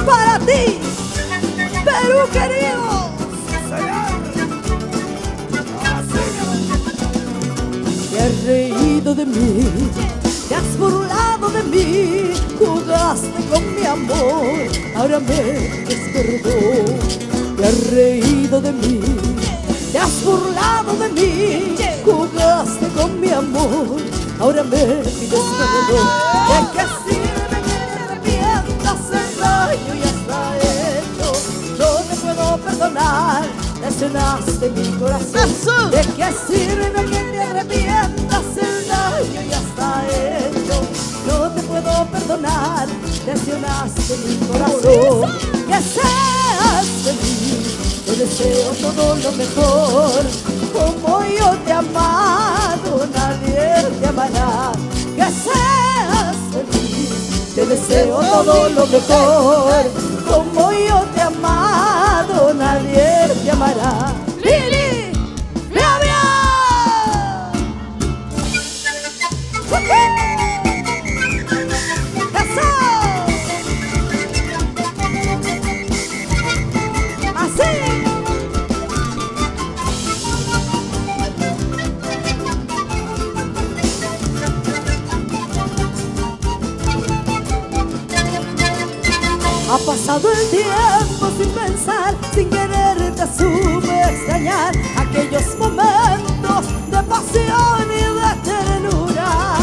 para ti, Perú querido. Te has reído de mí, te has burlado de mí, amor, ahora me pides perdón. Te has reído de mí, te has burlado de mí, jugaste con mi amor, ahora me pides perdón. ¿De qué sirve que te arrepientas? El daño ya está hecho, no te puedo perdonar, lesionaste mi corazón. ¿De qué sirve que te arrepientas? El daño ya está hecho, no te puedo perdonar, lesionaste mi corazón. Que seas feliz, te deseo todo lo mejor, como yo te he amado, nadie te amará. Que seas feliz, te deseo todo lo mejor, como yo te he amado, nadie te amará. Lili, Flavia. ¡Eso! ¡Así! Ha pasado el tiempo sin pensar, sin querer te supe extrañar aquellos momentos de pasión y de ternura.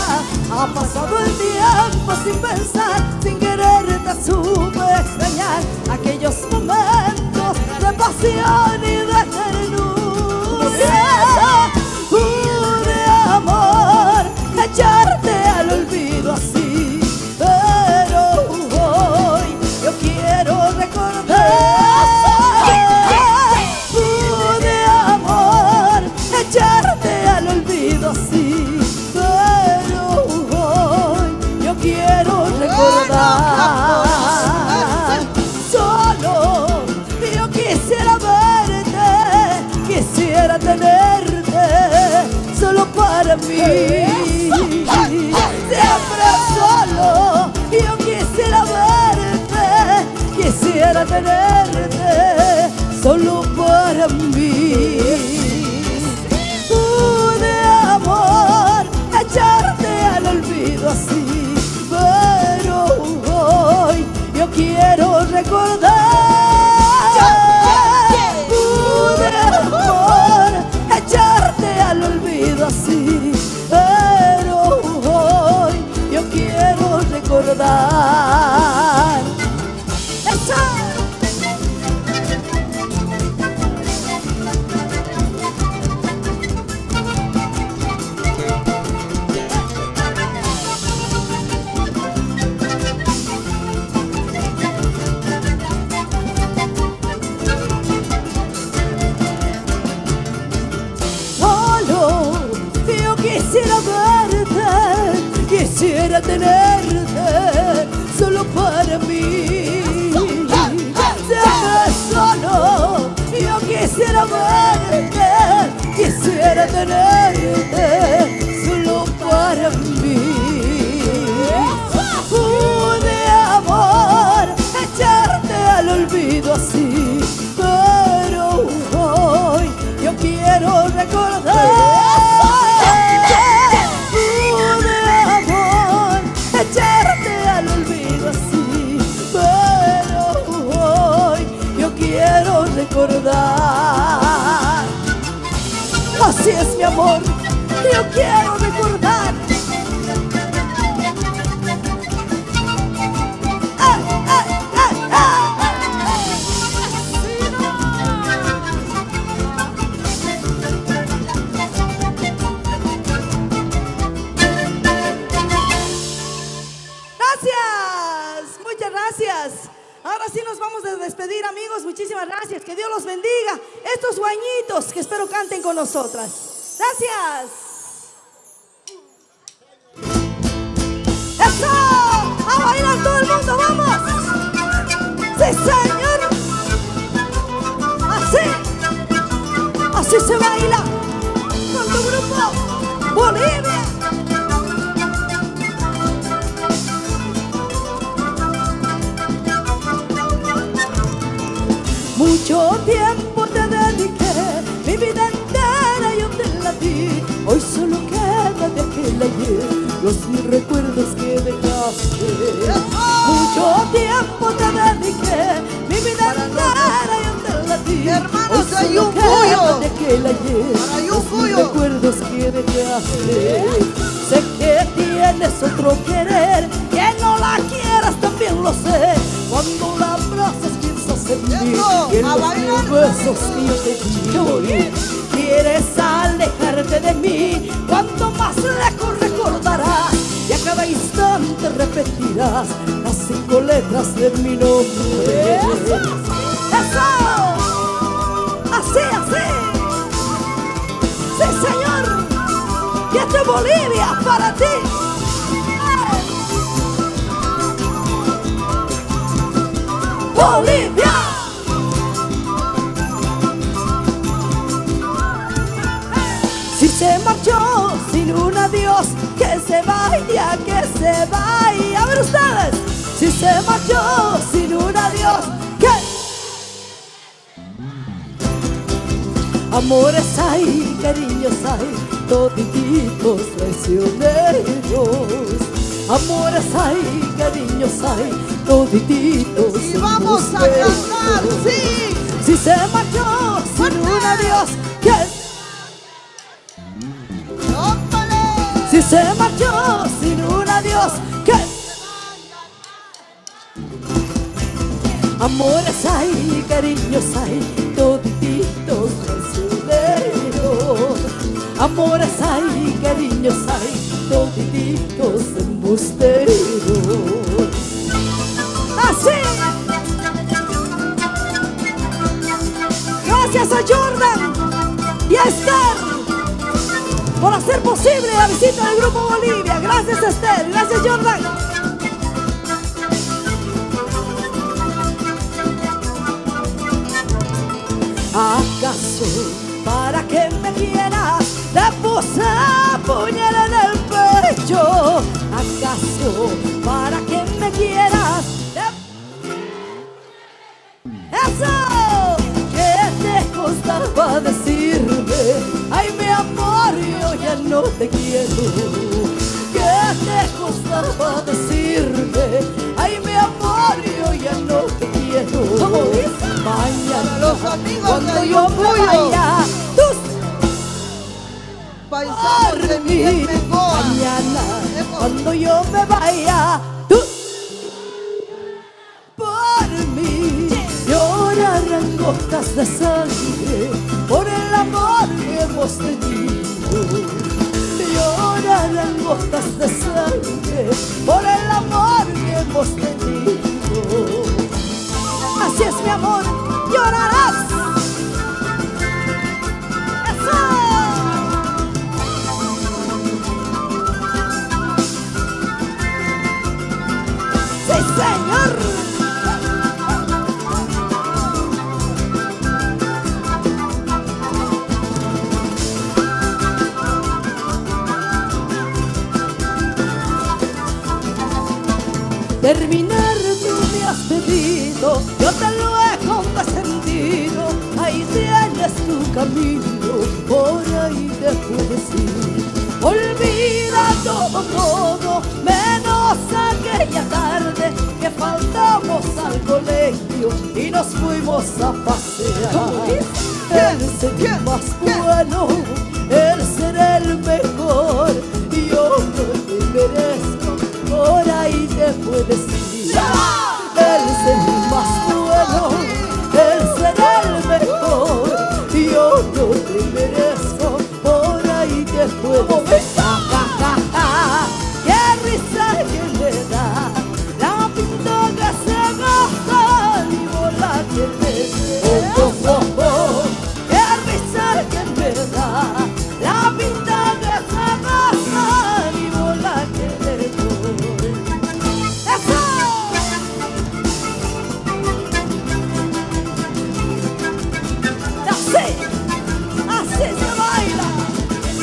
Ha pasado el tiempo sin pensar, sin querer te supe extrañar aquellos momentos de pasión y de ternura. Pude, amor, echarte al olvido así, pero hoy yo quiero recordar. Pude, amor, echarte al olvido así, pero hoy yo quiero recordar. Solo yo quisiera verte, quisiera tenerte solo para mí. Siempre solo yo quisiera verte, quisiera tenerte solo para mí. Pude, amor, echarte al olvido así, pero hoy yo quiero recordar. Pude, amor, echarte al olvido así, pero hoy yo quiero recordar. ¡Eso! Quisiera verte, quisiera tenerte solo para mí. Siempre solo yo quisiera verte, quisiera tenerte solo para mí. Pude, amor, echarte al olvido así, pero hoy yo quiero recordar. Echarte al olvido así, pero hoy yo quiero recordar. Así es, mi amor, yo quiero recordar. ¡Ay, ay, ay, ay! Muchas gracias. Ahora sí nos vamos a despedir, amigos. Muchísimas gracias. Que Dios los bendiga. Estos guañitos que espero canten con nosotras. Gracias. ¡Eso! ¡A bailar todo el mundo! ¡Vamos! ¡Sí, señor! Así. Así se baila con tu grupo Bolivia. Mucho tiempo te dediqué, mi vida entera yo te la di. Hoy solo queda de aquel ayer los mil recuerdos que dejaste. Mucho tiempo aquel ayer, Para los Yucuyo. recuerdos que dejaste. Sé que tienes otro querer, que no la quieras también lo sé. Cuando la abrazas piensas en mí Eso, y en a los bailar. besos que yo te di. Quieres alejarte de mí, cuanto más lejos recordarás y a cada instante repetirás las 5 letras de mi nombre. ¡Eso! ¡Eso! ¡Así, así! ¡Sí, señor! ¡Y esto es Bolivia para ti! ¡Bolivia! Si se marchó sin un adiós, que se vaya, que se vaya. A ver ustedes, si se marchó sin un adiós, que amores hay, cariños hay, todititos traicioneros. Amores hay, cariños hay, todititos Y vamos a embusteros. cantar, sí. Si se marchó sin un adiós, que ¡Ópale! si se marchó sin un adiós, que amores hay, cariños hay, todititos traicioneros. Amores hay, cariños hay, todititos embusteros. ¡Así! Gracias a Jordan y a Esther por hacer posible la visita del Grupo Bolivia. Gracias, Esther. Gracias, Jordan. ¿Acaso para que me quieras te puse puñal en el pecho? ¿Acaso para que me quieras ¡Eso! ¿qué te costaba decirme? Ay, mi amor, yo ya no te quiero. ¿Qué te costaba decirme? Ay, mi amor, yo ya no te quiero. ¿Cómo dice? Mañana, Los amigos cuando de yo me Yucuyo. vaya, tú Paisanos de por Miguel mí. Bengoa. Mañana, Eso. cuando yo me vaya, tú por mí. Llorarán gotas de sangre por el amor que hemos tenido. Llorarán gotas de sangre por el amor que hemos tenido. Así es, mi amor. Llorarás. ¡Eso! ¡Sí, señor! Terminar tú me has pedido, yo te lo he condescendido. Ahí tienes tu camino, por ahí te puedes ir. Olvida todo, menos aquella tarde que faltamos al colegio y nos fuimos a pasear. Él será el más bueno, él será el mejor, y yo no te merezco, por ahí te puedes ir. Él será el más bueno, él será el mejor, y yo no te merezco, por ahí te puedes ir. Ja, ja, ja, ja. ¡Qué risa que me da! La pinta que se gasta y bola que me da. Oh, oh, oh, oh. ¡Qué risa que me da! La pinta que se gasta y bola que me doy. ¡Eso! Así, así se baila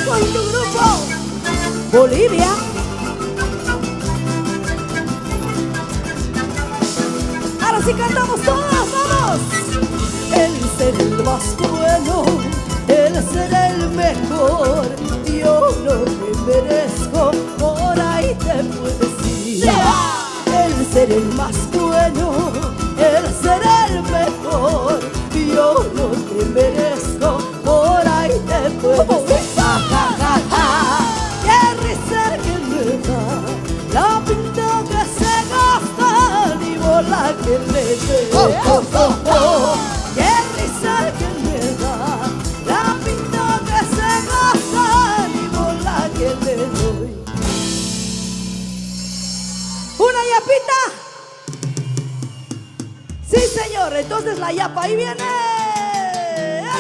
con tu grupo Bolivia. Ahora sí cantamos todos, vamos. Él será el más bueno, él será el mejor, yo no te merezco, por ahí te puedes ir. Él será el más bueno, él será el mejor, yo no te merezco, por ahí ¿Alguna yapita? Sí, señor. Entonces la yapa ahí viene.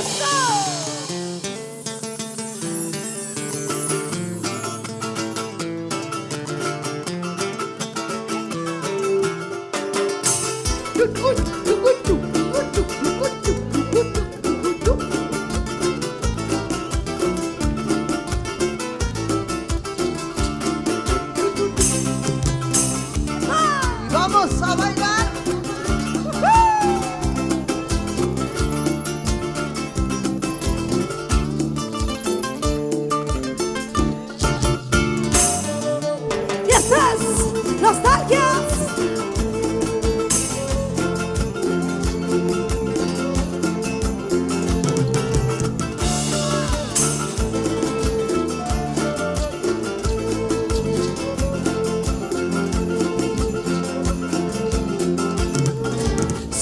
¡Eso! Vamos a bailar. ¡Y estás! ¡Nostalgias!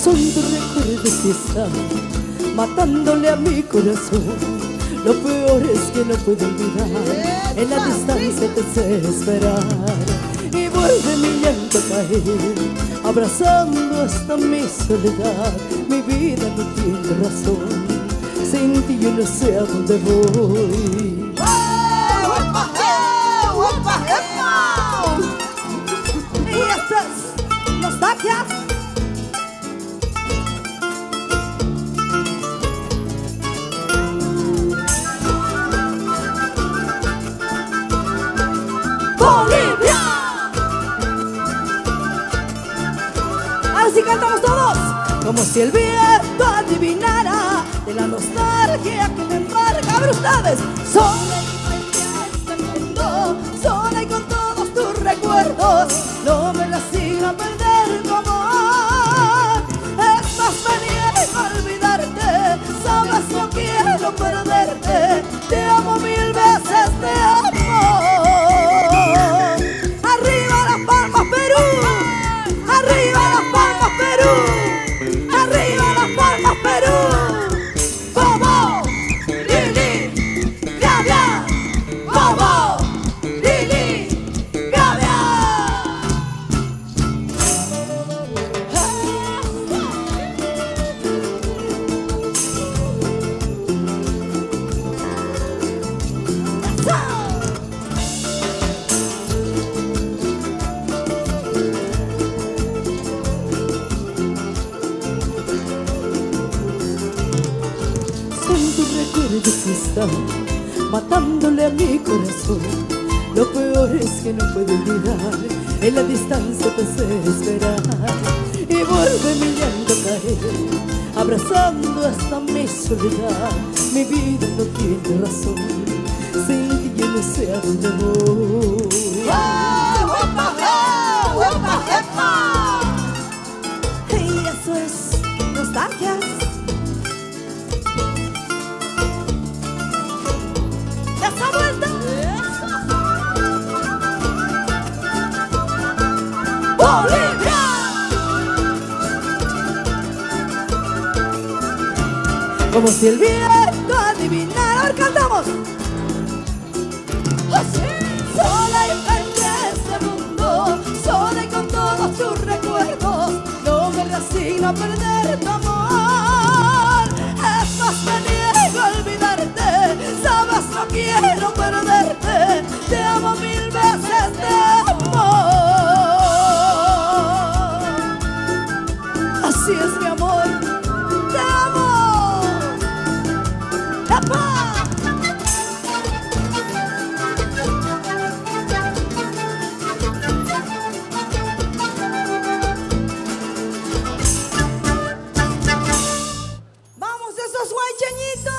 Son tus recuerdos que están matándole a mi corazón. Lo peor es que no puedo olvidar. En la distancia te sé esperar. Y vuelve mi llanto a caer, abrazando hasta mi soledad. Mi vida no tiene razón. Sin ti yo no sé a dónde voy. ¡Y estás! ¡Nostalgias! ¡Bolivia! Ahora sí cantamos todos. Como si el viento adivinara de la nostalgia que me embarga. A ver ustedes. Sola y en este mundo, sola y con todos tus recuerdos. No me resigno a perder tu amor. Es más, me niego a olvidarte. Sabes, no quiero perderte. Te amo mil veces, te amo. Arriba Las Palmas, Perú. Arriba Las Palmas, Perú. Arriba Las Palmas, Perú. Bobo, Lili, Gavia. Bobo, Lili, Gavia. Son tus recuerdos que están matándole a mi corazón. Lo peor es que no puedo olvidar. En la distancia te sé esperar. Y vuelve mi llanto a caer, abrazando hasta mi soledad. Mi vida no tiene razón. Sin ti yo no sé a dónde voy. Y eso es nostalgias. ¡Esa vuelta! ¡Bolivia! Como si el viento adivinara. A ver, cantamos. Sola y en este mundo, sola y con todos tus recuerdos. No me resigno a perder tu amor. Es más, me niego a olvidarte. Sabes, no quiero perderte. Te amo mil veces, te amo. Así es, mi amor. Te amo. ¡Epa! ¡Vamos, esos guaycheñitos!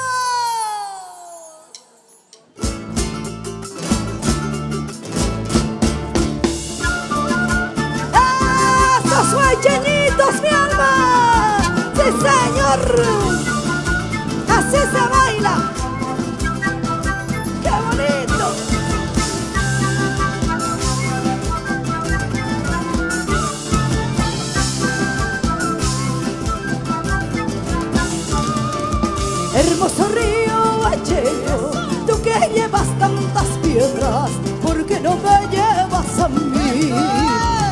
¡Esos guaycheñitos, mi alma! ¡Sí, señor! ¡Así se baila! ¡Qué bonito! Hermoso río Guaycheño, tú que llevas tantas piedras, ¿por qué no me llevas a mí?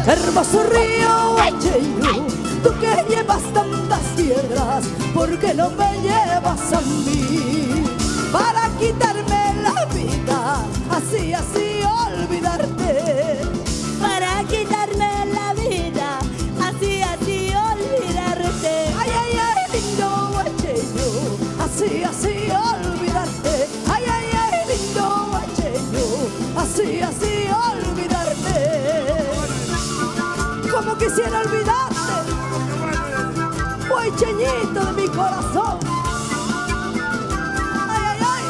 Hermoso río Guacheño, tú que llevas tantas piedras, ¿por qué no me llevas a mí? Para quitarme la vida, así, así olvidarte. Para quitarme la vida, así, así olvidarte. Ay, ay, ay, lindo Guacheño, así, así olvidarte. Ay, ay, ay, lindo Guacheño, así, así olvidarte. Como quisiera olvidarte, Guacheñito de mi corazón. Ay, ay, ay.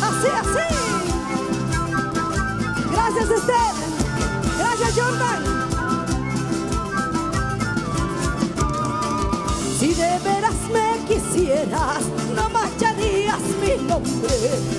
Así, así. Gracias, Esther. Gracias, Jordan. Si de veras me quisieras, no mancharías mi nombre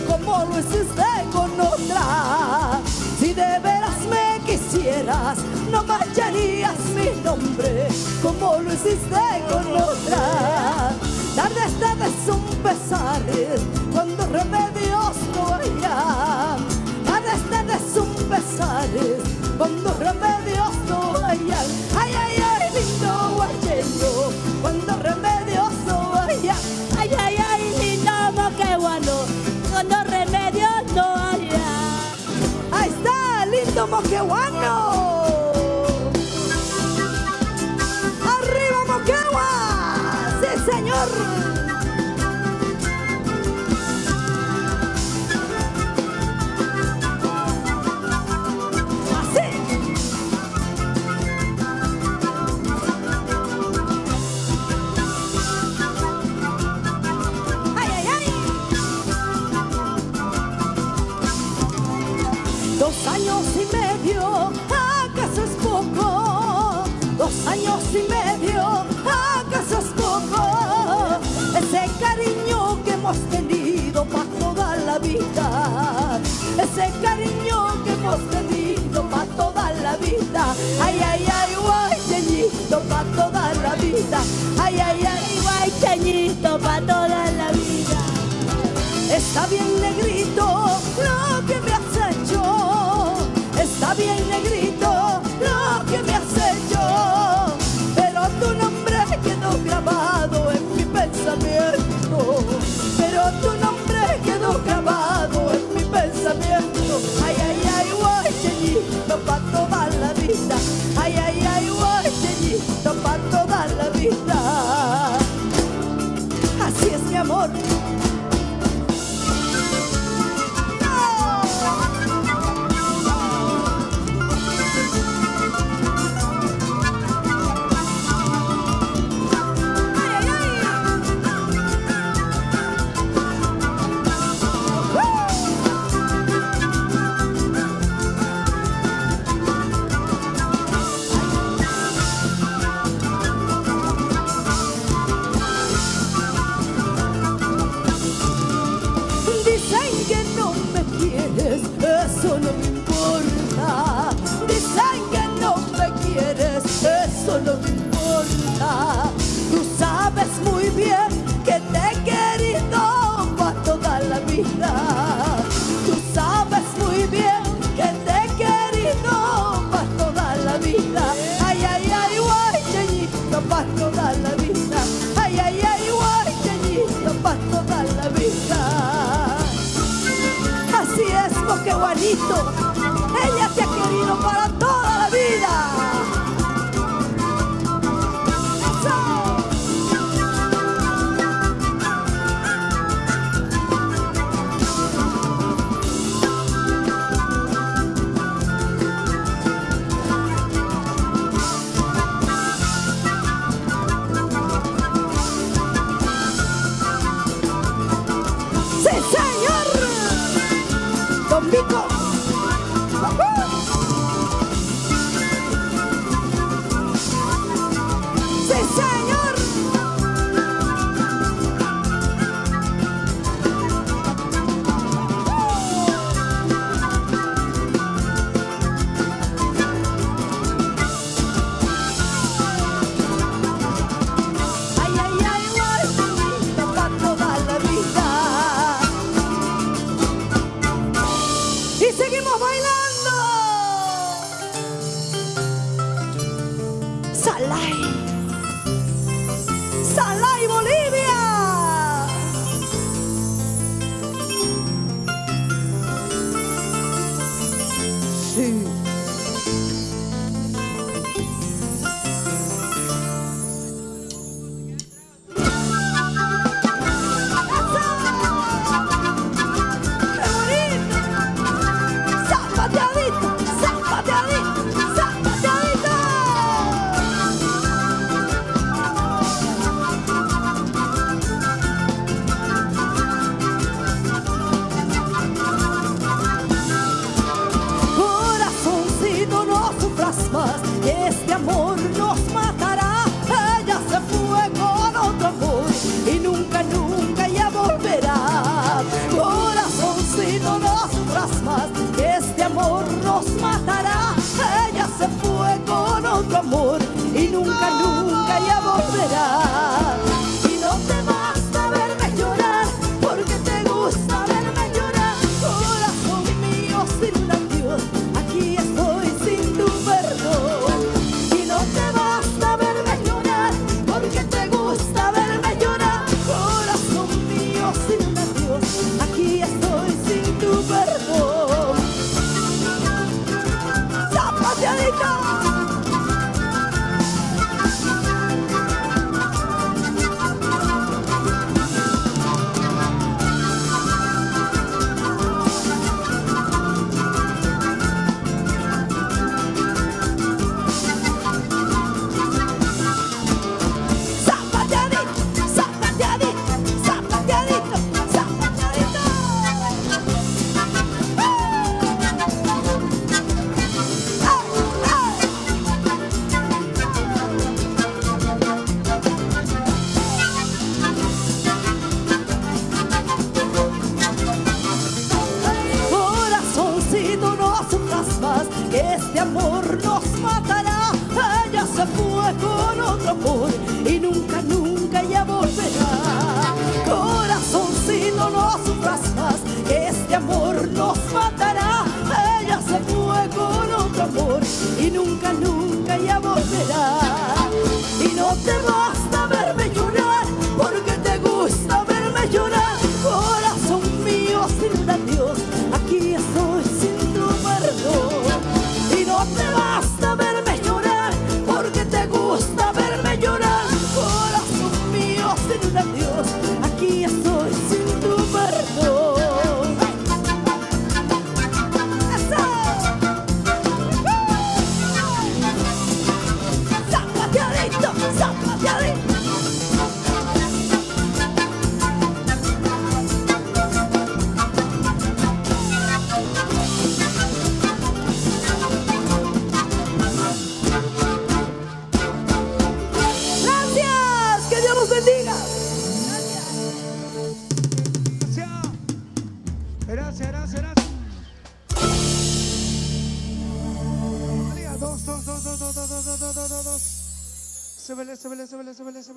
como lo hiciste con otra. Si de veras me quisieras, no mancharías mi nombre como lo hiciste con otra. Tardes, tardes son pesares cuando remedios no hayan. Tardes, tardes son pesares cuando remedios no hayan. Ay, ay, ay, lindo Guacheño, cuando remedios no hayan. Ay, ay, ay, lindo moqueguano, cuando remedios no haya. Ahí está, lindo moqueguano. ¡Arriba Moquegua! ¡Sí, señor! Así. ¡Ay, ay, ay! 2 años y medio, ¿acaso es poco? 2 años y medio, ¿acaso es poco? Ese cariño que hemos tenido para toda la vida. Ese cariño que hemos tenido para toda la vida. Ay, ay, ay, Guacheñito, para toda la vida. Ay, ay, ay, Guacheñito, pa' toda la vida. está bien negrito lo que me has hecho. Está bien negrito lo que me has hecho. Pero tu nombre quedó grabado en mi pensamiento. Pero tu nombre quedó grabado en mi pensamiento. Ay, ay, ay, Guacheñito, pa' toda la vida. Ay, ay, ay, Guacheñito, pa' toda la vida. Así es mi amor. Dicen que no me quieres, eso no me importa. Dicen que no me quieres, eso no me importa. Tú sabes muy bien que te he querido para toda la vida. Tú sabes muy bien que te he querido para toda la vida. Ay, ay, ay, Guacheñito, para toda la vida. Ay, ay, ay, Guacheñito, para toda la vida. Así es, Moqueguanito, ella te ha querido para toda la vida. ¡Eso! ¡Sí, señor! Don Vico. ¡Woohoo! seguimos bailando. Salai, Salai, Bolivia. Sí. Este amor nos matará. Ella se fue con otro amor y nunca, nunca ya volverá. Corazoncito, no sufras más, este amor nos matará. Ella se fue con otro amor y nunca, nunca ya volverá. Y no te basta verme llorar, porque te gusta verme llorar. Corazón mío, sin un adiós, aquí estoy sin tu perdón. Porque te gusta verme llorar, corazón mío, sin un adiós, aquí estoy sin tu perdón. ¡Zapateadito! Este amor nos matará. Ella se fue con otro amor y nunca, nunca ya volverá. Corazoncito, no sufras más, este amor nos matará. Ella se fue con otro amor y nunca, nunca ya volverá. Y no te basta verme llorar, porque te gusta verme llorar. Corazón mío, sin un adiós, aquí estoy sin tu perdón. No te basta verme llorar, porque te gusta verme llorar. Corazón mío, sin un adiós, aquí estoy sin tu perdón. ¡Eso! ¡Zapateadito, zapateadito!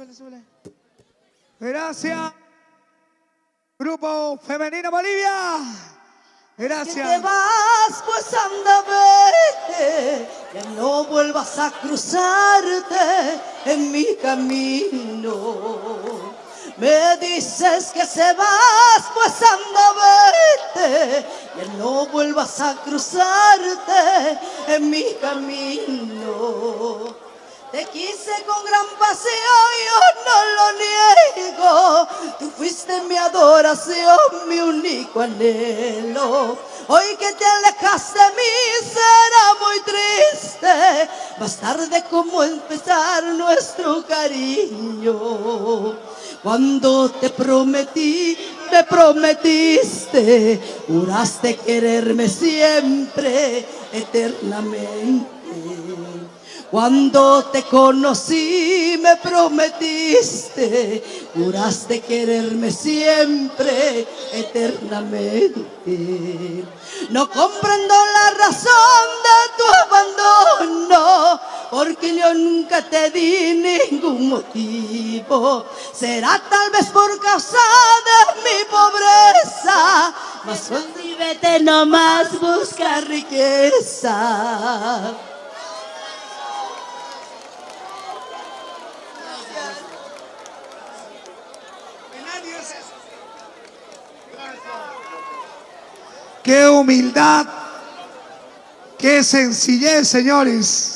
Súbele. Gracias. Grupo Femenino Bolivia. Gracias. Si te vas, pues anda, vete, que no vuelvas a cruzarte en mi camino. Me dices que se vas, pues anda, vete, que no vuelvas a cruzarte en mi camino. Te quise con gran pasión, yo no lo niego. Tú fuiste mi adoración, mi único anhelo. Hoy que te alejas de mí será muy triste, más tarde como empezar nuestro cariño. Cuando te prometí, me prometiste, juraste quererme siempre, eternamente. Cuando te conocí me prometiste, juraste quererme siempre, eternamente. No comprendo la razón de tu abandono, porque yo nunca te di ningún motivo. Será tal vez por causa de mi pobreza, mas vete nomás, busca riqueza. Qué humildad, qué sencillez, señores.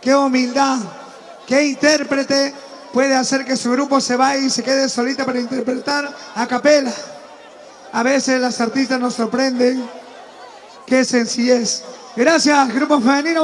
Qué humildad, qué intérprete puede hacer que su grupo se vaya y se quede solita para interpretar a capela. A veces las artistas nos sorprenden. Qué sencillez. Gracias, Grupo Femenino.